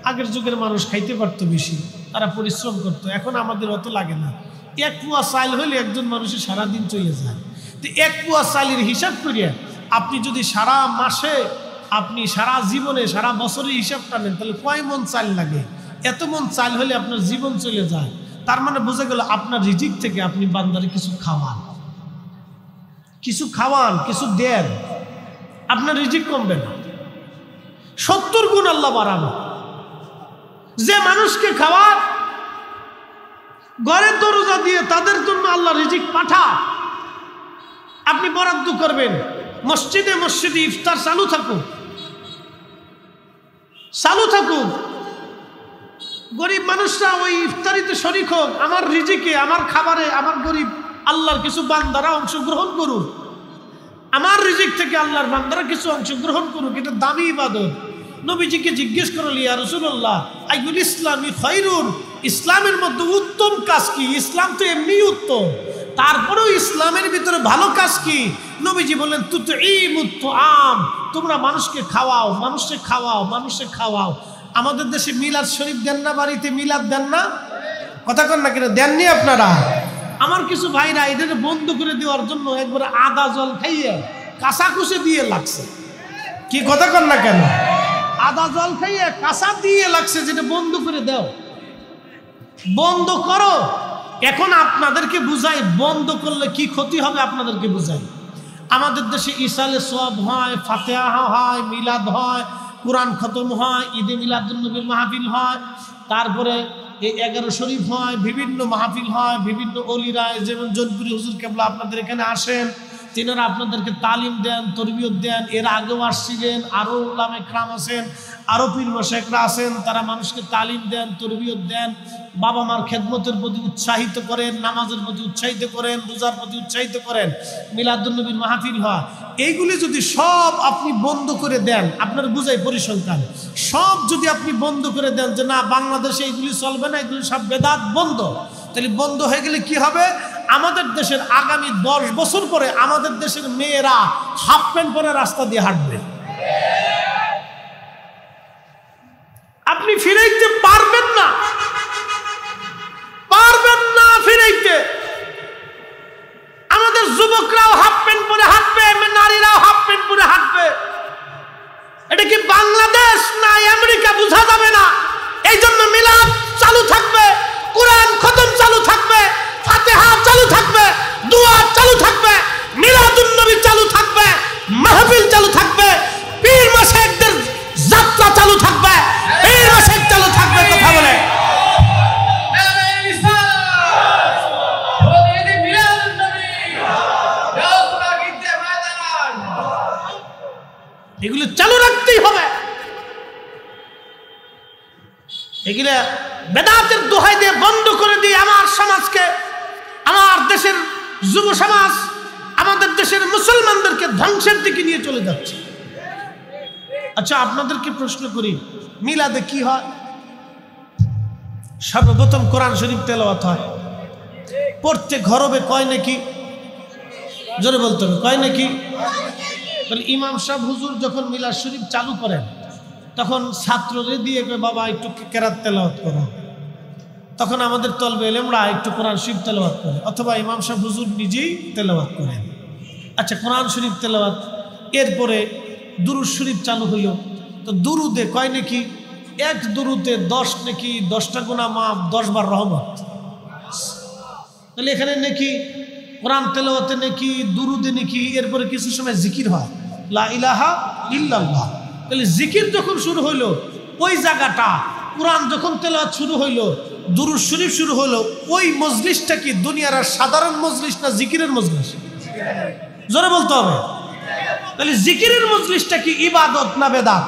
আগের যুগের মানুষ খাইতে পারতো বেশি, তারা পরিশ্রম করতো। এখন আমাদের অত লাগে না। এক পোয়া চাল হলে একজন মানুষের সারাদিন চলে যায়। তো এক পোয়া চালের হিসাব করিয়া আপনি যদি সারা মাসে, আপনি সারা জীবনে, সারা বছরের হিসাব টানেন, তাহলে কয় মন চাল লাগে? এত মন চাল হলে আপনার জীবন চলে যায়। তার মানে বোঝা গেল আপনার রিজিক থেকে আপনি বান্দারে কিছু খাওয়ান, কিছু খাওয়ান, কিছু দেন, আপনার রিজিক কমবে না। 70 গুণ আল্লাহ বাড়ানো। যে মানুষকে খাওয়ান, ঘরের দরজা দিয়ে তাদের জন্য আল্লাহ রিজিক পাঠায়, আপনি বরাদ্দ করবেন। মসজিদে মসজিদে ইফতার চালু থাকুক, চালু থাকুক। গরিব মানুষরা ওই ইফতারিতে শরীক হোক। আমার রিজিকে, আমার খাবারে, আমার গরিব আল্লাহর কিছু বান্দারা অংশগ্রহণ করুন। আমার রিজিক থেকে আল্লাহর বান্দারা কিছু অংশগ্রহণ করুক। এটা দামি ইবাদত। নবীজিকে জিজ্ঞেস করল, ইয়া রাসূলুল্লাহ আইয়ুল ইসলামি খায়রুন, ইসলামের মধ্যে উত্তম কাজ কি? ইসলাম তো এমনি উত্তম, তারপরেও ইসলামের ভিতরে ভালো কাজ কি? নবীজি বললেন তুতঈমুত তুআম, তোমরা মানুষকে খাওয়াও, মানুষকে খাওয়াও, মানুষকে খাওয়াও। আমাদের দেশে মিলাদ শরীফ দেন না? বাড়িতে মিলাদ দেন না? কথা কন না কেন? দেননি আপনারা? আমার কিছু ভাইরা এদের বন্ধ করে দেওয়ার জন্য একবার আদা জল খাইয়ে কাঁচাকুচি দিয়ে লাগছে। কি কথা কন না কেন? আদা জল খাইয়ে কাঁচা দিয়ে লাগছে, যেটা বন্ধ করে দাও, বন্ধ করো। এখন আপনাদেরকে বুঝাই বন্ধ করলে কি ক্ষতি হবে, আপনাদেরকে বুঝাই। আমাদের দেশে ইসালে সোয়াব হয়, ফাতিহা হয়, মিলাদ হয়, কোরআন খতম হয়, ঈদে মিলাদুন্নবীর মাহফিল হয়, তারপরে এই 11 শরীফ হয়, বিভিন্ন মাহফিল হয়, বিভিন্ন অলিরায়, যেমন জনপুরি হুজুর কেবলা আপনাদের এখানে আসেন, তিনারা আপনাদেরকে তালিম দেন, তরবিয়ত দেন। এর আগেও আসছিলেন, আরও উলামা ইকরাম আছেন, আরও পীর মাশায়েখরা আছেন, তারা মানুষকে তালিম দেন, তরবিয়ত দেন, বাবা মার খেদমতের প্রতি উৎসাহিত করেন, নামাজের প্রতি উৎসাহিত করেন, রোজার প্রতি উৎসাহিত করেন, মিলাদুন্নবীর মাহফিল হয়। এইগুলি যদি সব আপনি বন্ধ করে দেন, আপনার বুঝাই পরিসংখ্যান, সব যদি আপনি বন্ধ করে দেন যে না বাংলাদেশে এইগুলি চলবে না, এগুলি সব বেদাত বন্ধ, তাহলে বন্ধ হয়ে গেলে কি হবে? আমাদের দেশের আগামী 10 বছর পরে আমাদের দেশের মেয়েরা হাফ প্যান্ট পরে রাস্তা দিয়ে হাঁটবে। আপনি ফিরাইতে পারবেন না, পারবেন না ফিরাইতে। আমাদের যুবকরাও হাফ প্যান্ট পরে হাঁটবে, নারীরাও হাফ প্যান্ট পরে হাঁটবে। এটা কি বাংলাদেশ না আমেরিকা বোঝা যাবে না। এই জন্য মিলাদ চালু থাকবে, কোরআন খতম চালু থাকবে, ফাতিহা চালু থাকবে, দোয়া চালু থাকবে, মিলাদুন্নবী চালু থাকবে, মাহফিল চালু থাকবে, পীর মাশায়েখদের যাত্রা চালু থাকবে, পীর মাশায়েখ চালু থাকবে। কথা বলে এগুলো চালু রাখতেই হবে। এগুলো বেদাতের দোহাই দিয়ে বন্ধ করে দিয়ে আমার সমাজকে, আমার দেশের যুব সমাজ, আমাদের দেশের মুসলমানদেরকে ধ্বংসের দিকে নিয়ে চলে যাচ্ছে। আচ্ছা আপনাদেরকে প্রশ্ন করি, মিলাদে কি হয়? সর্বপ্রথম কোরআন শরীফ তেলাওয়াত হয়, প্রত্যেক ঘরবে কয় নাকি? জোরে বলতে হবে, কয় নাকি? তাহলে ইমাম সাহেব হুজুর যখন মিলাদ শরীফ চালু করেন, তখন ছাত্রদের দিয়ে বাবা একটু কেরাত তেলাওয়াত করো, তখন আমাদের তলবে এলেমরা একটু কোরআন শরীফ তেলাওয়াত করে, অথবা ইমাম সাহেব হুজুর নিজেই তেলাওয়াত করেন। আচ্ছা কোরআন শরীফ তেলাওয়াত, এরপরে দুরুদ শরীফ চালু হইল। তো দুরুদে কয় নাকি? এক দুরুদে 10 নাকি, 10টা গুনাহ মাফ, 10 বার রহমত। তাহলে এখানে নাকি কোরআন তেলাওয়াতে নাকি, দুরুদে নাকি, এরপরে কিছু সময় জিকির হয়, লা ইলাহা ইল্লাল্লাহ। তাহলে জিকির যখন শুরু হইলো ওই জায়গাটা, কোরআন যখন তেলাওয়াত শুরু হইলো, দুরুদ শরীফ শুরু হলো, ওই মজলিসটা কি দুনিয়ার আর সাধারণ মজলিস না জিকিরের মজলিস? জোরে বলতে হবে। তাহলে জিকিরের মজলিসটা কি ইবাদত না বেদাত?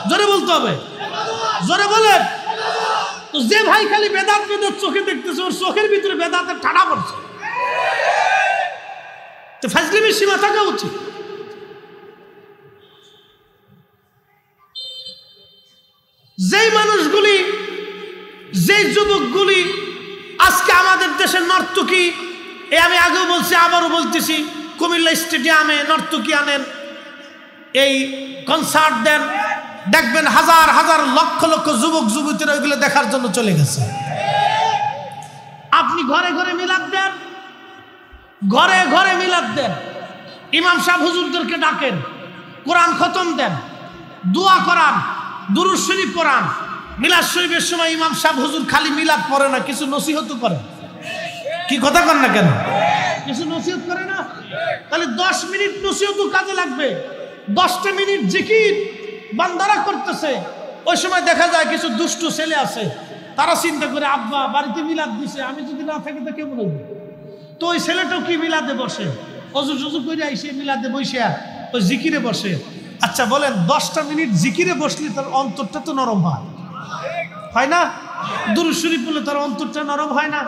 জোরে বলতে হবে, জোরে বলেন। তো যে ভাই খালি বেদাত বেদাত চোখে দেখতেছে, ওর চোখের ভিতরে বেদাতের ঠাড়া পড়ছে। তো ফাজলিমের সীমা থাকা উচিত। যেই মানুষগুলি, যেই যুবকগুলি আজকে আমাদের দেশের নর্তকী, আমি আগেও বলছি আবারও বলতেছি, কুমিল্লা স্টেডিয়ামে নর্তকী আনেন, এই কনসার্ট দেন, দেখবেন হাজার হাজার লক্ষ লক্ষ যুবক যুবতীরা ওইগুলো দেখার জন্য চলে গেছে। আপনি ঘরে ঘরে মিলাদ দেন, ঘরে ঘরে মিলাদ দেন, ইমাম সাহেব হুজুরদেরকে ডাকেন, কোরআন খতম দেন, দোয়া করান, দুরূদ শরীফ পড়ান। মিলাদ শরীফের সময় ইমাম সাহেব হুজুর খালি মিলাদ পড়ে না, কিছু নসিহত করে। কি কথা কন না কেন? কিছু নসিহত করে না? তাহলে 10 মিনিট নসিহত কাজে লাগবে। 10টা মিনিট জিকির বান্দারা করতেছে, ওই সময় দেখা যায় কিছু দুষ্টু ছেলে আছে, তারা চিন্তা করে আব্বা বাড়িতে মিলাদ দিছে, আমি যদি না থাকি তো কেমন হইব? তো ওই ছেলেটাও কি মিলাদে বসে, অজু টজু করে আইসে মিলাদে বসে ওই জিকিরে বসে। আচ্ছা বলেন, 10টা মিনিট জিকিরে বসলে তার অন্তরটা তো নরম হয় না? দুরূদ শরীফ বলে তার অন্তরটা নরম হয় না?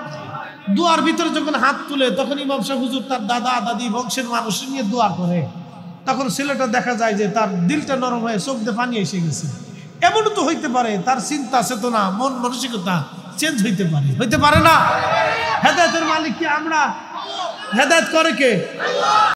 দোয়ার ভিতরে যখন হাত তুলে তখন ইমাম সাহেব হুজুর তার দাদা দাদি বংশের মানুষ নিয়ে দোয়া করে, তখন ছেলেটা দেখা যায় যে তার দিলটা নরম হয়ে চোখ দিয়ে পানি এসে গেছে। এমনও তো হইতে পারে তার চিন্তা চেতনা মন মানসিকতা চেঞ্জ হইতে পারে না? হেদায়েতের মালিক কি আমরা? হেদায়েত করে কে?